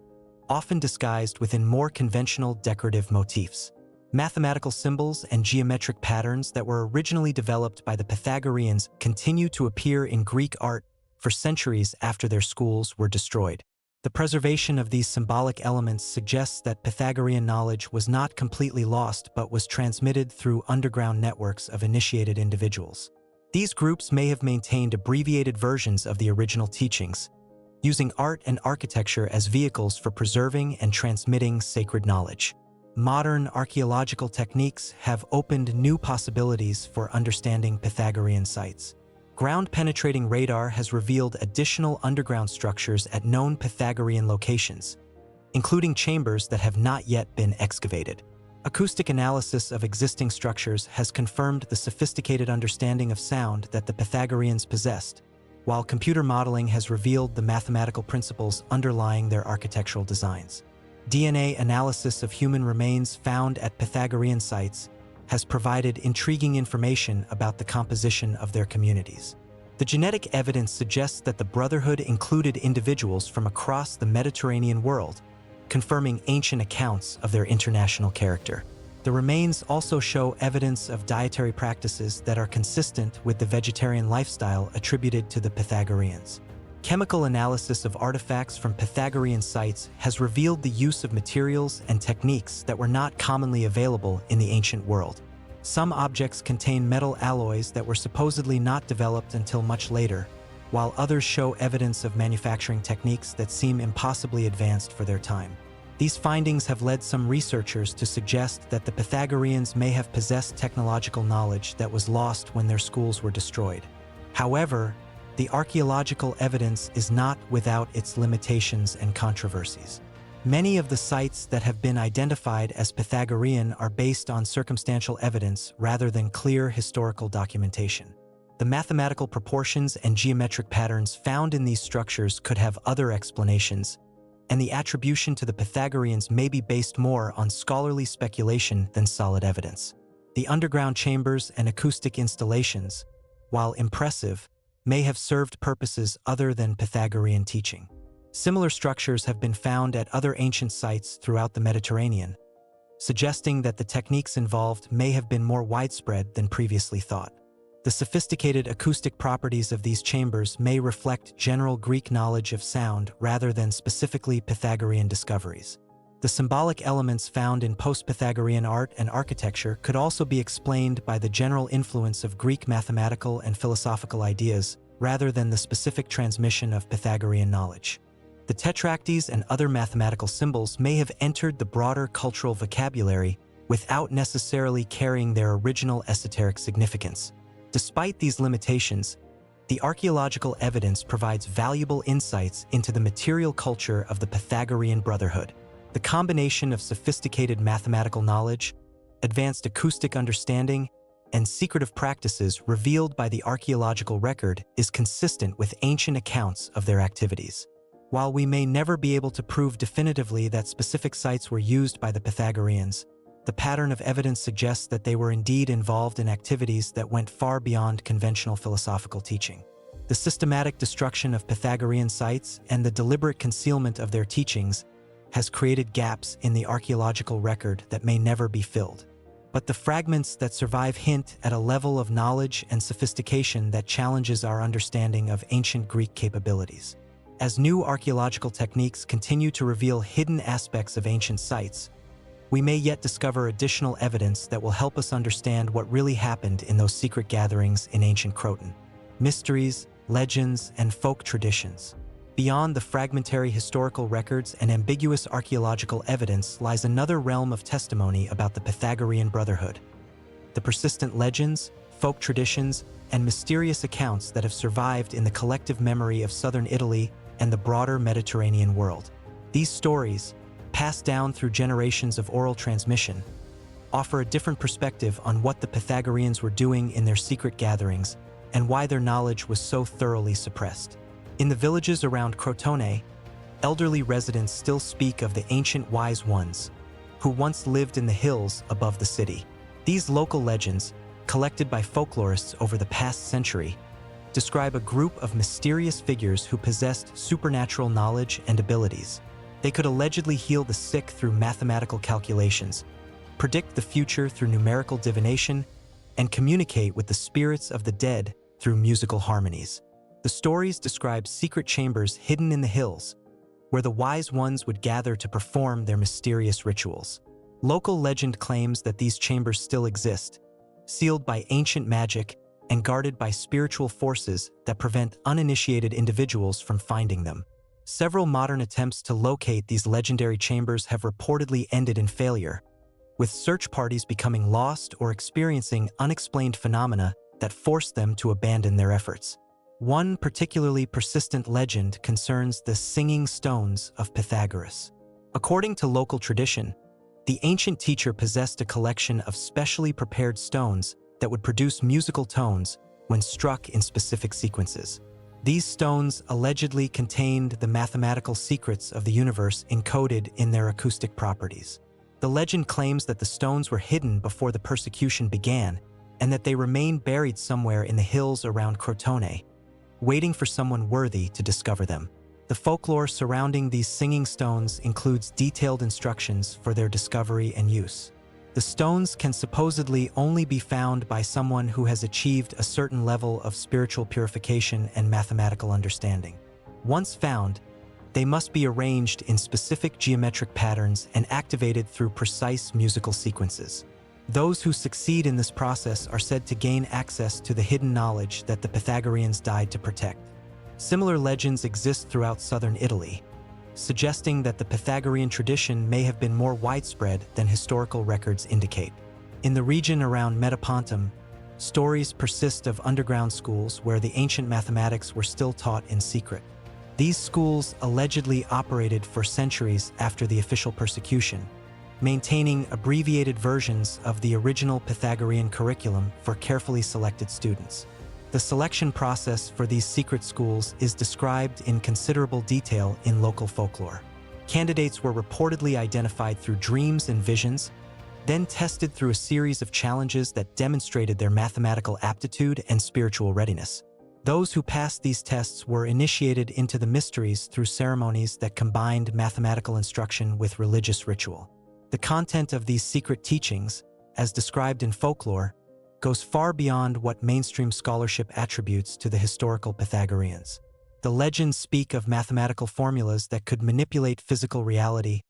often disguised within more conventional decorative motifs. Mathematical symbols and geometric patterns that were originally developed by the Pythagoreans continue to appear in Greek art for centuries after their schools were destroyed. The preservation of these symbolic elements suggests that Pythagorean knowledge was not completely lost but was transmitted through underground networks of initiated individuals. These groups may have maintained abbreviated versions of the original teachings, using art and architecture as vehicles for preserving and transmitting sacred knowledge. Modern archaeological techniques have opened new possibilities for understanding Pythagorean sites. Ground-penetrating radar has revealed additional underground structures at known Pythagorean locations, including chambers that have not yet been excavated. Acoustic analysis of existing structures has confirmed the sophisticated understanding of sound that the Pythagoreans possessed, while computer modeling has revealed the mathematical principles underlying their architectural designs. DNA analysis of human remains found at Pythagorean sites has provided intriguing information about the composition of their communities. The genetic evidence suggests that the Brotherhood included individuals from across the Mediterranean world, confirming ancient accounts of their international character. The remains also show evidence of dietary practices that are consistent with the vegetarian lifestyle attributed to the Pythagoreans. Chemical analysis of artifacts from Pythagorean sites has revealed the use of materials and techniques that were not commonly available in the ancient world. Some objects contain metal alloys that were supposedly not developed until much later, while others show evidence of manufacturing techniques that seem impossibly advanced for their time. These findings have led some researchers to suggest that the Pythagoreans may have possessed technological knowledge that was lost when their schools were destroyed. However, the archaeological evidence is not without its limitations and controversies. Many of the sites that have been identified as Pythagorean are based on circumstantial evidence rather than clear historical documentation. The mathematical proportions and geometric patterns found in these structures could have other explanations, and the attribution to the Pythagoreans may be based more on scholarly speculation than solid evidence. The underground chambers and acoustic installations, while impressive, may have served purposes other than Pythagorean teaching. Similar structures have been found at other ancient sites throughout the Mediterranean, suggesting that the techniques involved may have been more widespread than previously thought. The sophisticated acoustic properties of these chambers may reflect general Greek knowledge of sound rather than specifically Pythagorean discoveries. The symbolic elements found in post-Pythagorean art and architecture could also be explained by the general influence of Greek mathematical and philosophical ideas rather than the specific transmission of Pythagorean knowledge. The tetractys and other mathematical symbols may have entered the broader cultural vocabulary without necessarily carrying their original esoteric significance. Despite these limitations, the archaeological evidence provides valuable insights into the material culture of the Pythagorean Brotherhood. The combination of sophisticated mathematical knowledge, advanced acoustic understanding, and secretive practices revealed by the archaeological record is consistent with ancient accounts of their activities. While we may never be able to prove definitively that specific sites were used by the Pythagoreans, the pattern of evidence suggests that they were indeed involved in activities that went far beyond conventional philosophical teaching. The systematic destruction of Pythagorean sites and the deliberate concealment of their teachings has created gaps in the archaeological record that may never be filled. But the fragments that survive hint at a level of knowledge and sophistication that challenges our understanding of ancient Greek capabilities. As new archaeological techniques continue to reveal hidden aspects of ancient sites, we may yet discover additional evidence that will help us understand what really happened in those secret gatherings in ancient Croton. Mysteries, legends, and folk traditions. Beyond the fragmentary historical records and ambiguous archaeological evidence lies another realm of testimony about the Pythagorean Brotherhood. The persistent legends, folk traditions, and mysterious accounts that have survived in the collective memory of southern Italy and the broader Mediterranean world. These stories, passed down through generations of oral transmission, offer a different perspective on what the Pythagoreans were doing in their secret gatherings and why their knowledge was so thoroughly suppressed. In the villages around Crotone, elderly residents still speak of the ancient wise ones, who once lived in the hills above the city. These local legends, collected by folklorists over the past century, describe a group of mysterious figures who possessed supernatural knowledge and abilities. They could allegedly heal the sick through mathematical calculations, predict the future through numerical divination, and communicate with the spirits of the dead through musical harmonies. The stories describe secret chambers hidden in the hills, where the wise ones would gather to perform their mysterious rituals. Local legend claims that these chambers still exist, sealed by ancient magic and guarded by spiritual forces that prevent uninitiated individuals from finding them. Several modern attempts to locate these legendary chambers have reportedly ended in failure, with search parties becoming lost or experiencing unexplained phenomena that force them to abandon their efforts. One particularly persistent legend concerns the singing stones of Pythagoras. According to local tradition, the ancient teacher possessed a collection of specially prepared stones that would produce musical tones when struck in specific sequences. These stones allegedly contained the mathematical secrets of the universe encoded in their acoustic properties. The legend claims that the stones were hidden before the persecution began and that they remain buried somewhere in the hills around Crotone, waiting for someone worthy to discover them. The folklore surrounding these singing stones includes detailed instructions for their discovery and use. The stones can supposedly only be found by someone who has achieved a certain level of spiritual purification and mathematical understanding. Once found, they must be arranged in specific geometric patterns and activated through precise musical sequences. Those who succeed in this process are said to gain access to the hidden knowledge that the Pythagoreans died to protect. Similar legends exist throughout southern Italy, suggesting that the Pythagorean tradition may have been more widespread than historical records indicate. In the region around Metapontum, stories persist of underground schools where the ancient mathematics were still taught in secret. These schools allegedly operated for centuries after the official persecution, maintaining abbreviated versions of the original Pythagorean curriculum for carefully selected students. The selection process for these secret schools is described in considerable detail in local folklore. Candidates were reportedly identified through dreams and visions, then tested through a series of challenges that demonstrated their mathematical aptitude and spiritual readiness. Those who passed these tests were initiated into the mysteries through ceremonies that combined mathematical instruction with religious ritual. The content of these secret teachings, as described in folklore, goes far beyond what mainstream scholarship attributes to the historical Pythagoreans. The legends speak of mathematical formulas that could manipulate physical reality,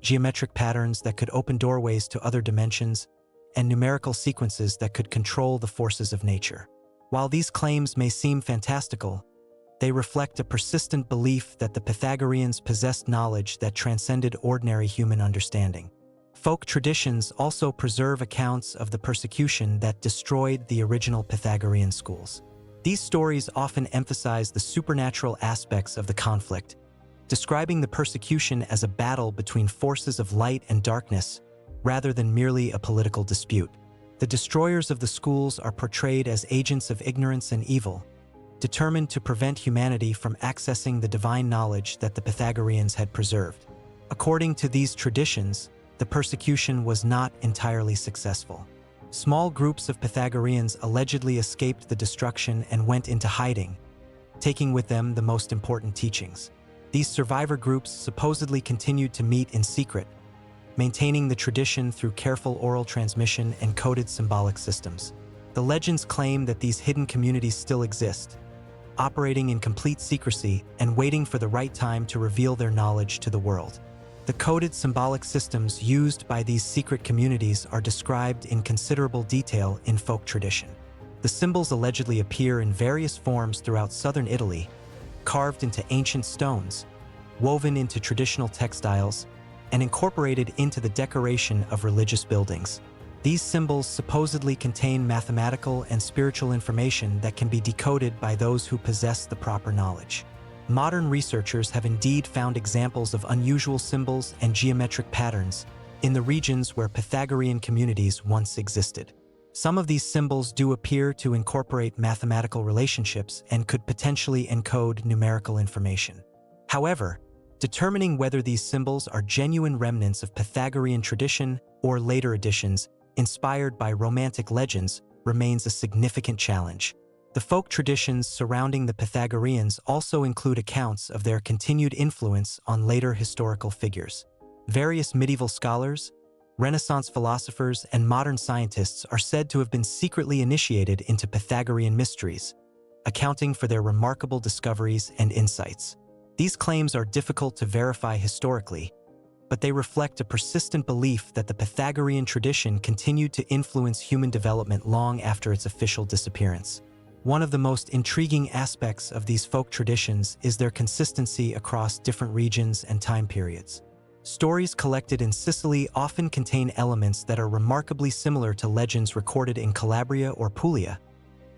geometric patterns that could open doorways to other dimensions, and numerical sequences that could control the forces of nature. While these claims may seem fantastical, they reflect a persistent belief that the Pythagoreans possessed knowledge that transcended ordinary human understanding. Folk traditions also preserve accounts of the persecution that destroyed the original Pythagorean schools. These stories often emphasize the supernatural aspects of the conflict, describing the persecution as a battle between forces of light and darkness rather than merely a political dispute. The destroyers of the schools are portrayed as agents of ignorance and evil, determined to prevent humanity from accessing the divine knowledge that the Pythagoreans had preserved. According to these traditions, the persecution was not entirely successful. Small groups of Pythagoreans allegedly escaped the destruction and went into hiding, taking with them the most important teachings. These survivor groups supposedly continued to meet in secret, maintaining the tradition through careful oral transmission and coded symbolic systems. The legends claim that these hidden communities still exist, operating in complete secrecy and waiting for the right time to reveal their knowledge to the world. The coded symbolic systems used by these secret communities are described in considerable detail in folk tradition. The symbols allegedly appear in various forms throughout southern Italy, carved into ancient stones, woven into traditional textiles, and incorporated into the decoration of religious buildings. These symbols supposedly contain mathematical and spiritual information that can be decoded by those who possess the proper knowledge. Modern researchers have indeed found examples of unusual symbols and geometric patterns in the regions where Pythagorean communities once existed. Some of these symbols do appear to incorporate mathematical relationships and could potentially encode numerical information. However, determining whether these symbols are genuine remnants of Pythagorean tradition or later additions inspired by romantic legends remains a significant challenge. The folk traditions surrounding the Pythagoreans also include accounts of their continued influence on later historical figures. Various medieval scholars, Renaissance philosophers, and modern scientists are said to have been secretly initiated into Pythagorean mysteries, accounting for their remarkable discoveries and insights. These claims are difficult to verify historically, but they reflect a persistent belief that the Pythagorean tradition continued to influence human development long after its official disappearance. One of the most intriguing aspects of these folk traditions is their consistency across different regions and time periods. Stories collected in Sicily often contain elements that are remarkably similar to legends recorded in Calabria or Puglia,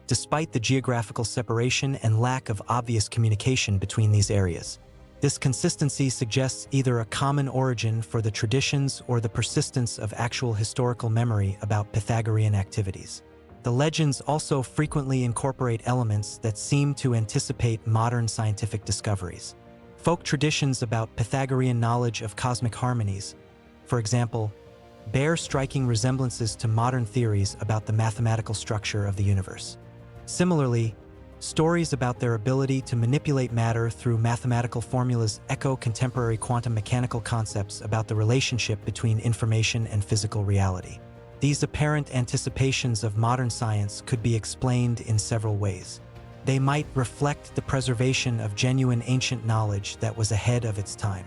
despite the geographical separation and lack of obvious communication between these areas. This consistency suggests either a common origin for the traditions or the persistence of actual historical memory about Pythagorean activities. The legends also frequently incorporate elements that seem to anticipate modern scientific discoveries. Folk traditions about Pythagorean knowledge of cosmic harmonies, for example, bear striking resemblances to modern theories about the mathematical structure of the universe. Similarly, stories about their ability to manipulate matter through mathematical formulas echo contemporary quantum mechanical concepts about the relationship between information and physical reality. These apparent anticipations of modern science could be explained in several ways. They might reflect the preservation of genuine ancient knowledge that was ahead of its time.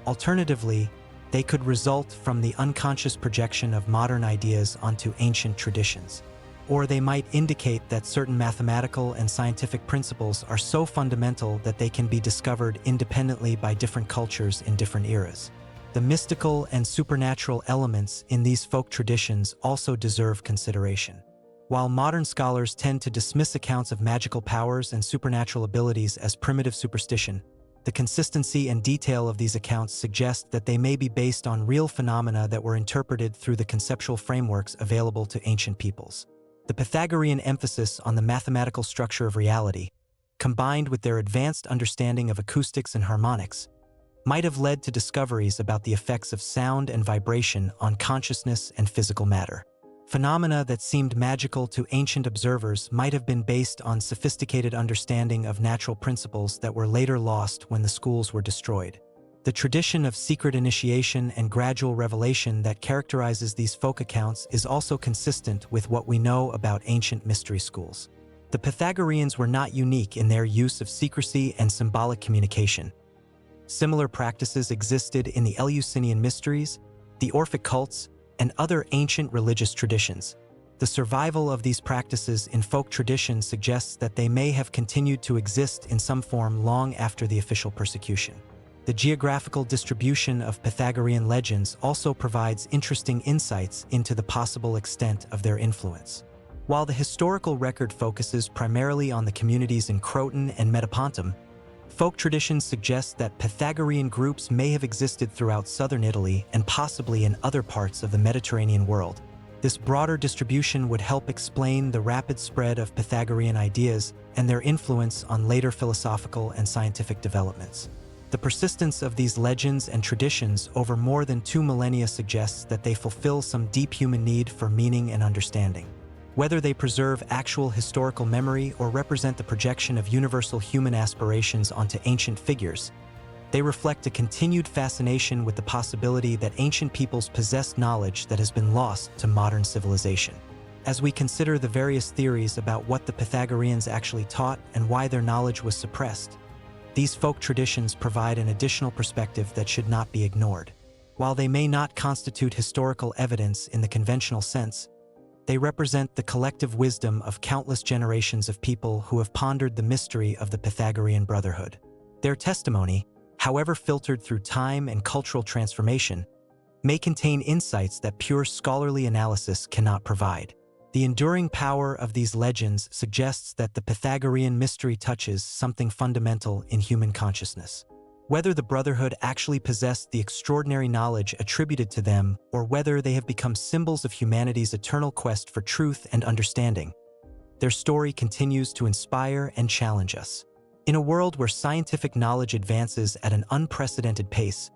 Alternatively, they could result from the unconscious projection of modern ideas onto ancient traditions. Or they might indicate that certain mathematical and scientific principles are so fundamental that they can be discovered independently by different cultures in different eras. The mystical and supernatural elements in these folk traditions also deserve consideration. While modern scholars tend to dismiss accounts of magical powers and supernatural abilities as primitive superstition, The consistency and detail of these accounts suggest that they may be based on real phenomena that were interpreted through the conceptual frameworks available to ancient peoples. The Pythagorean emphasis on the mathematical structure of reality, combined with their advanced understanding of acoustics and harmonics, might have led to discoveries about the effects of sound and vibration on consciousness and physical matter. Phenomena that seemed magical to ancient observers might have been based on sophisticated understanding of natural principles that were later lost when the schools were destroyed. The tradition of secret initiation and gradual revelation that characterizes these folk accounts is also consistent with what we know about ancient mystery schools. The Pythagoreans were not unique in their use of secrecy and symbolic communication. Similar practices existed in the Eleusinian mysteries, the Orphic cults, and other ancient religious traditions. The survival of these practices in folk tradition suggests that they may have continued to exist in some form long after the official persecution. The geographical distribution of Pythagorean legends also provides interesting insights into the possible extent of their influence. While the historical record focuses primarily on the communities in Croton and Metapontum, folk traditions suggest that Pythagorean groups may have existed throughout southern Italy and possibly in other parts of the Mediterranean world. This broader distribution would help explain the rapid spread of Pythagorean ideas and their influence on later philosophical and scientific developments. The persistence of these legends and traditions over more than 2 millennia suggests that they fulfill some deep human need for meaning and understanding. Whether they preserve actual historical memory or represent the projection of universal human aspirations onto ancient figures, they reflect a continued fascination with the possibility that ancient peoples possessed knowledge that has been lost to modern civilization. As we consider the various theories about what the Pythagoreans actually taught and why their knowledge was suppressed, these folk traditions provide an additional perspective that should not be ignored. While they may not constitute historical evidence in the conventional sense, they represent the collective wisdom of countless generations of people who have pondered the mystery of the Pythagorean brotherhood. Their testimony, however filtered through time and cultural transformation, may contain insights that pure scholarly analysis cannot provide. The enduring power of these legends suggests that the Pythagorean mystery touches something fundamental in human consciousness. Whether the Brotherhood actually possessed the extraordinary knowledge attributed to them, or whether they have become symbols of humanity's eternal quest for truth and understanding, their story continues to inspire and challenge us. In a world where scientific knowledge advances at an unprecedented pace,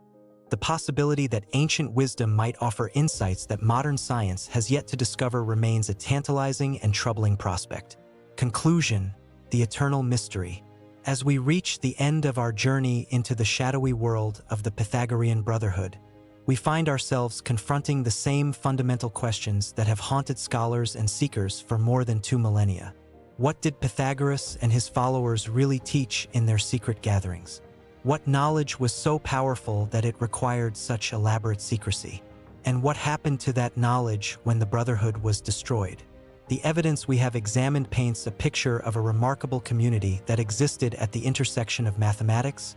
the possibility that ancient wisdom might offer insights that modern science has yet to discover remains a tantalizing and troubling prospect. Conclusion: the eternal mystery. As we reach the end of our journey into the shadowy world of the Pythagorean Brotherhood, we find ourselves confronting the same fundamental questions that have haunted scholars and seekers for more than 2 millennia. What did Pythagoras and his followers really teach in their secret gatherings? What knowledge was so powerful that it required such elaborate secrecy? And what happened to that knowledge when the Brotherhood was destroyed? The evidence we have examined paints a picture of a remarkable community that existed at the intersection of mathematics,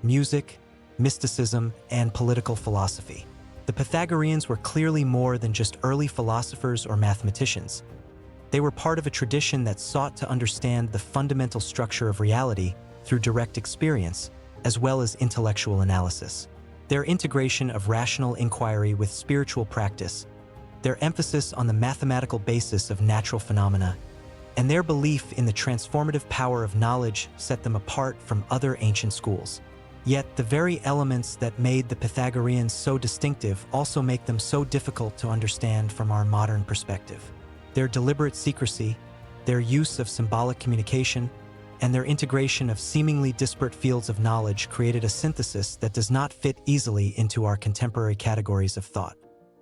music, mysticism, and political philosophy. The Pythagoreans were clearly more than just early philosophers or mathematicians. They were part of a tradition that sought to understand the fundamental structure of reality through direct experience, as well as intellectual analysis. Their integration of rational inquiry with spiritual practice, their emphasis on the mathematical basis of natural phenomena, and their belief in the transformative power of knowledge set them apart from other ancient schools. Yet, the very elements that made the Pythagoreans so distinctive also make them so difficult to understand from our modern perspective. Their deliberate secrecy, their use of symbolic communication, and their integration of seemingly disparate fields of knowledge created a synthesis that does not fit easily into our contemporary categories of thought.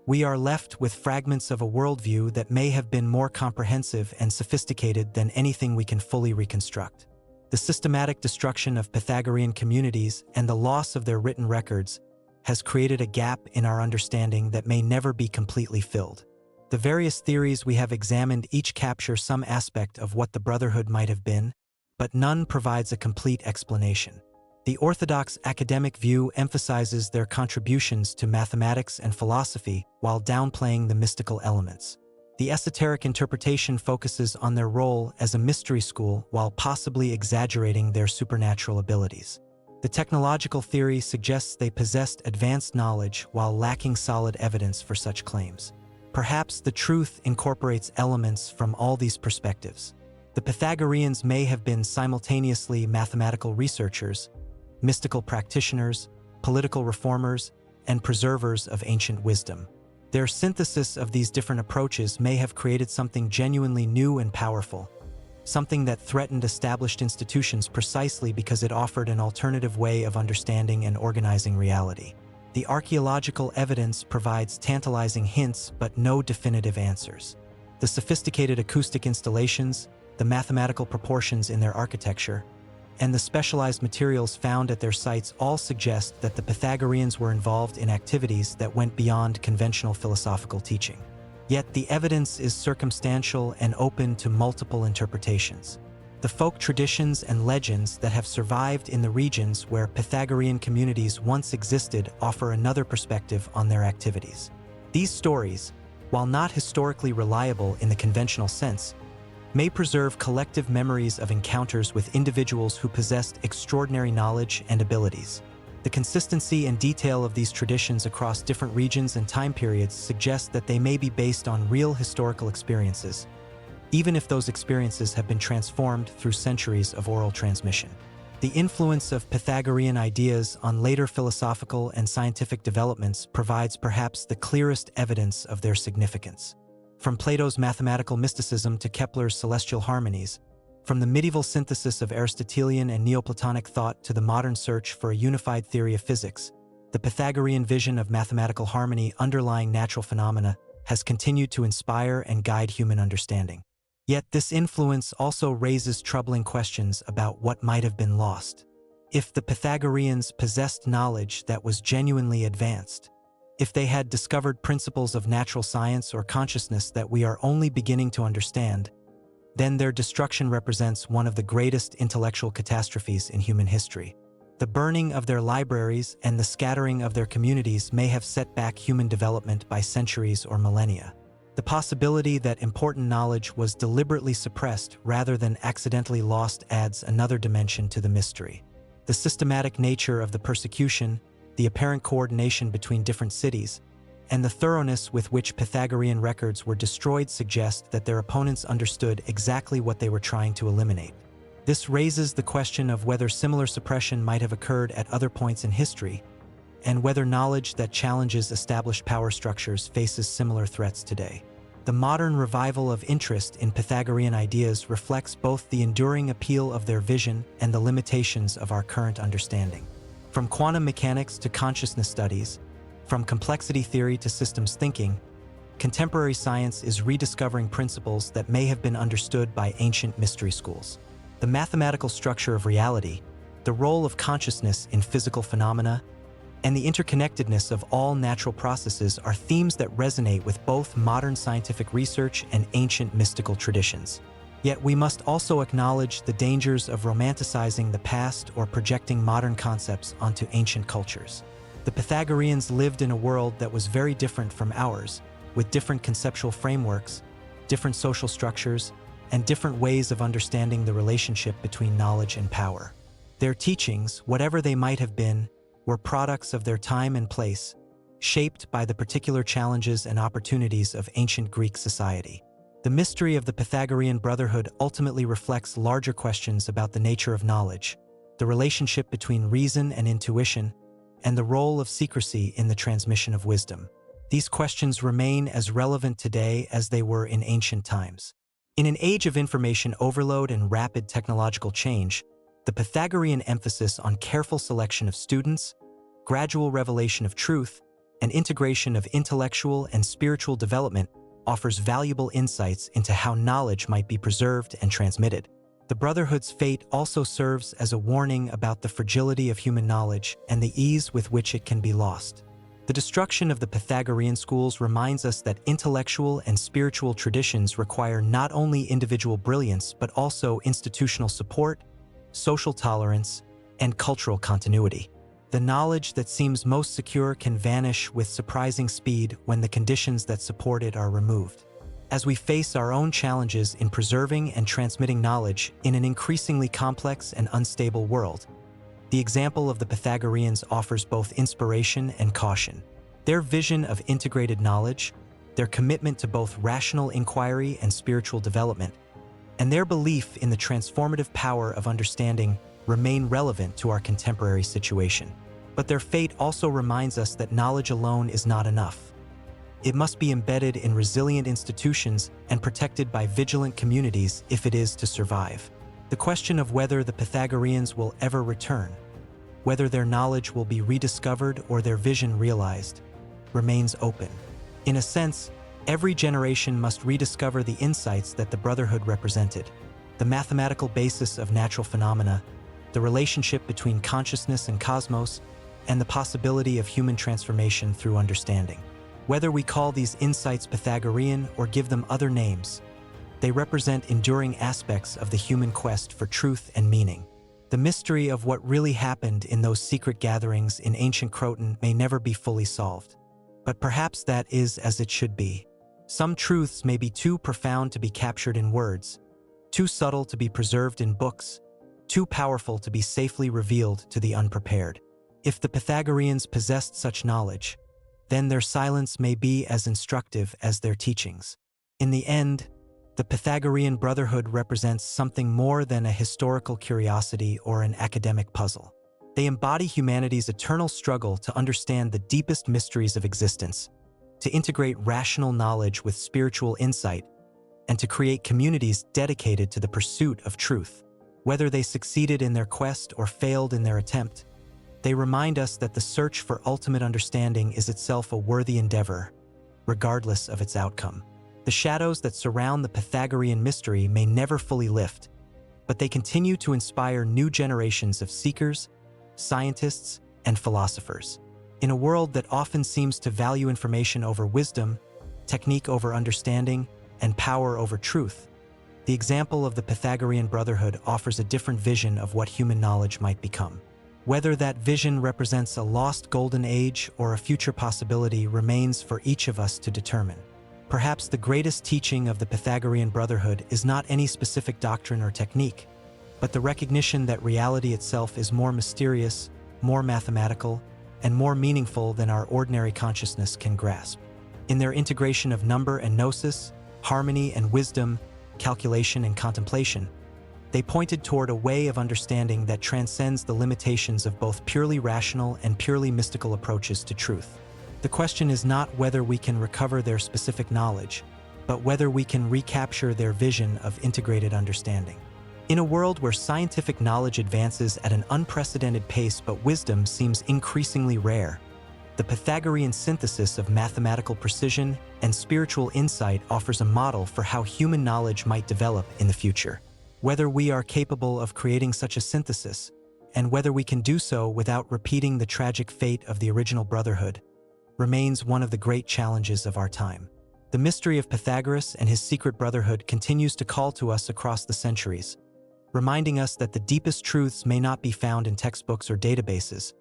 We are left with fragments of a worldview that may have been more comprehensive and sophisticated than anything we can fully reconstruct. The systematic destruction of Pythagorean communities and the loss of their written records has created a gap in our understanding that may never be completely filled. The various theories we have examined each capture some aspect of what the Brotherhood might have been, but none provides a complete explanation. The orthodox academic view emphasizes their contributions to mathematics and philosophy while downplaying the mystical elements. The esoteric interpretation focuses on their role as a mystery school while possibly exaggerating their supernatural abilities. The technological theory suggests they possessed advanced knowledge while lacking solid evidence for such claims. Perhaps the truth incorporates elements from all these perspectives. The Pythagoreans may have been simultaneously mathematical researchers, mystical practitioners, political reformers, and preservers of ancient wisdom. Their synthesis of these different approaches may have created something genuinely new and powerful, something that threatened established institutions precisely because it offered an alternative way of understanding and organizing reality. The archaeological evidence provides tantalizing hints but no definitive answers. The sophisticated acoustic installations, the mathematical proportions in their architecture, and the specialized materials found at their sites all suggest that the Pythagoreans were involved in activities that went beyond conventional philosophical teaching. Yet the evidence is circumstantial and open to multiple interpretations. The folk traditions and legends that have survived in the regions where Pythagorean communities once existed offer another perspective on their activities. These stories, while not historically reliable in the conventional sense, may preserve collective memories of encounters with individuals who possessed extraordinary knowledge and abilities. The consistency and detail of these traditions across different regions and time periods suggest that they may be based on real historical experiences, even if those experiences have been transformed through centuries of oral transmission. The influence of Pythagorean ideas on later philosophical and scientific developments provides perhaps the clearest evidence of their significance. From Plato's mathematical mysticism to Kepler's celestial harmonies, from the medieval synthesis of Aristotelian and Neoplatonic thought to the modern search for a unified theory of physics, the Pythagorean vision of mathematical harmony underlying natural phenomena has continued to inspire and guide human understanding. Yet this influence also raises troubling questions about what might have been lost. If the Pythagoreans possessed knowledge that was genuinely advanced, if they had discovered principles of natural science or consciousness that we are only beginning to understand, then their destruction represents one of the greatest intellectual catastrophes in human history. The burning of their libraries and the scattering of their communities may have set back human development by centuries or millennia. The possibility that important knowledge was deliberately suppressed rather than accidentally lost adds another dimension to the mystery. The systematic nature of the persecution, the apparent coordination between different cities, and the thoroughness with which Pythagorean records were destroyed suggest that their opponents understood exactly what they were trying to eliminate. This raises the question of whether similar suppression might have occurred at other points in history, and whether knowledge that challenges established power structures faces similar threats today. The modern revival of interest in Pythagorean ideas reflects both the enduring appeal of their vision and the limitations of our current understanding. From quantum mechanics to consciousness studies, from complexity theory to systems thinking, contemporary science is rediscovering principles that may have been understood by ancient mystery schools. The mathematical structure of reality, the role of consciousness in physical phenomena, and the interconnectedness of all natural processes are themes that resonate with both modern scientific research and ancient mystical traditions. Yet we must also acknowledge the dangers of romanticizing the past or projecting modern concepts onto ancient cultures. The Pythagoreans lived in a world that was very different from ours, with different conceptual frameworks, different social structures, and different ways of understanding the relationship between knowledge and power. Their teachings, whatever they might have been, were products of their time and place, shaped by the particular challenges and opportunities of ancient Greek society. The mystery of the Pythagorean Brotherhood ultimately reflects larger questions about the nature of knowledge, the relationship between reason and intuition, and the role of secrecy in the transmission of wisdom. These questions remain as relevant today as they were in ancient times. In an age of information overload and rapid technological change, the Pythagorean emphasis on careful selection of students, gradual revelation of truth, and integration of intellectual and spiritual development offers valuable insights into how knowledge might be preserved and transmitted. The Brotherhood's fate also serves as a warning about the fragility of human knowledge and the ease with which it can be lost. The destruction of the Pythagorean schools reminds us that intellectual and spiritual traditions require not only individual brilliance but also institutional support, social tolerance, and cultural continuity. The knowledge that seems most secure can vanish with surprising speed when the conditions that support it are removed. As we face our own challenges in preserving and transmitting knowledge in an increasingly complex and unstable world, The example of the Pythagoreans offers both inspiration and caution. Their vision of integrated knowledge, their commitment to both rational inquiry and spiritual development, and their belief in the transformative power of understanding remain relevant to our contemporary situation. But their fate also reminds us that knowledge alone is not enough. It must be embedded in resilient institutions and protected by vigilant communities if it is to survive. The question of whether the Pythagoreans will ever return, whether their knowledge will be rediscovered or their vision realized, remains open. In a sense, every generation must rediscover the insights that the Brotherhood represented, the mathematical basis of natural phenomena, the relationship between consciousness and cosmos, and the possibility of human transformation through understanding. Whether we call these insights Pythagorean or give them other names, they represent enduring aspects of the human quest for truth and meaning. The mystery of what really happened in those secret gatherings in ancient Croton may never be fully solved. But perhaps that is as it should be. Some truths may be too profound to be captured in words, too subtle to be preserved in books, too powerful to be safely revealed to the unprepared. If the Pythagoreans possessed such knowledge, then their silence may be as instructive as their teachings. In the end, the Pythagorean Brotherhood represents something more than a historical curiosity or an academic puzzle. They embody humanity's eternal struggle to understand the deepest mysteries of existence, to integrate rational knowledge with spiritual insight, and to create communities dedicated to the pursuit of truth. Whether they succeeded in their quest or failed in their attempt, they remind us that the search for ultimate understanding is itself a worthy endeavor, regardless of its outcome. The shadows that surround the Pythagorean mystery may never fully lift, but they continue to inspire new generations of seekers, scientists, and philosophers. In a world that often seems to value information over wisdom, technique over understanding, and power over truth, the example of the Pythagorean Brotherhood offers a different vision of what human knowledge might become. Whether that vision represents a lost golden age or a future possibility remains for each of us to determine. Perhaps the greatest teaching of the Pythagorean Brotherhood is not any specific doctrine or technique, but the recognition that reality itself is more mysterious, more mathematical, and more meaningful than our ordinary consciousness can grasp. In their integration of number and gnosis, harmony and wisdom, calculation and contemplation, they pointed toward a way of understanding that transcends the limitations of both purely rational and purely mystical approaches to truth. The question is not whether we can recover their specific knowledge, but whether we can recapture their vision of integrated understanding. In a world where scientific knowledge advances at an unprecedented pace but wisdom seems increasingly rare, the Pythagorean synthesis of mathematical precision and spiritual insight offers a model for how human knowledge might develop in the future. Whether we are capable of creating such a synthesis, and whether we can do so without repeating the tragic fate of the original Brotherhood, remains one of the great challenges of our time. The mystery of Pythagoras and his secret brotherhood continues to call to us across the centuries, reminding us that the deepest truths may not be found in textbooks or databases,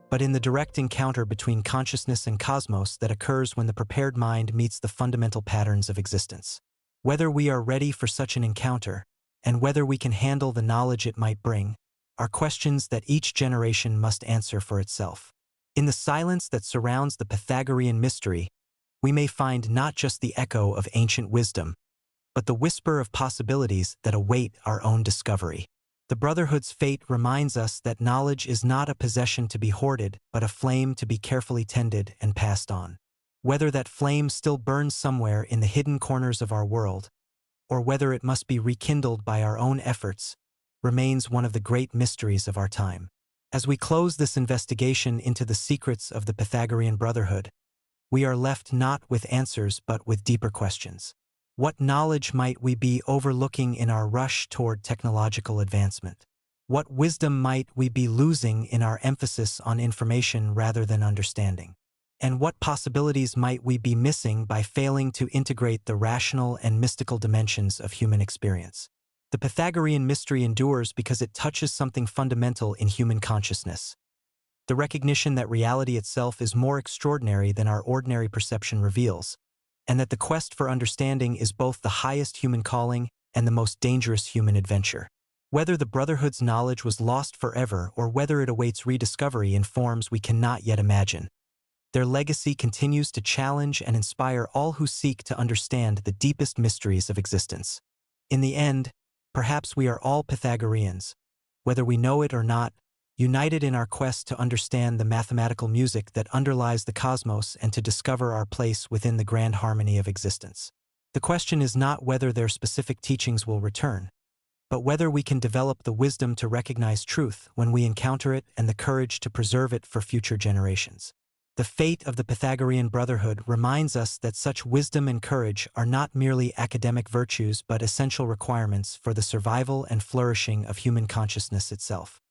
but in the direct encounter between consciousness and cosmos that occurs when the prepared mind meets the fundamental patterns of existence. Whether we are ready for such an encounter, and whether we can handle the knowledge it might bring, are questions that each generation must answer for itself. In the silence that surrounds the Pythagorean mystery, we may find not just the echo of ancient wisdom, but the whisper of possibilities that await our own discovery. The Brotherhood's fate reminds us that knowledge is not a possession to be hoarded, but a flame to be carefully tended and passed on. Whether that flame still burns somewhere in the hidden corners of our world, or whether it must be rekindled by our own efforts, remains one of the great mysteries of our time. As we close this investigation into the secrets of the Pythagorean Brotherhood, we are left not with answers but with deeper questions. What knowledge might we be overlooking in our rush toward technological advancement? What wisdom might we be losing in our emphasis on information rather than understanding? And what possibilities might we be missing by failing to integrate the rational and mystical dimensions of human experience? The Pythagorean mystery endures because it touches something fundamental in human consciousness. The recognition that reality itself is more extraordinary than our ordinary perception reveals, and that the quest for understanding is both the highest human calling and the most dangerous human adventure. Whether the Brotherhood's knowledge was lost forever or whether it awaits rediscovery in forms we cannot yet imagine, their legacy continues to challenge and inspire all who seek to understand the deepest mysteries of existence. In the end, perhaps we are all Pythagoreans, whether we know it or not, united in our quest to understand the mathematical music that underlies the cosmos and to discover our place within the grand harmony of existence. The question is not whether their specific teachings will return, but whether we can develop the wisdom to recognize truth when we encounter it and the courage to preserve it for future generations. The fate of the Pythagorean Brotherhood reminds us that such wisdom and courage are not merely academic virtues but essential requirements for the survival and flourishing of human consciousness itself.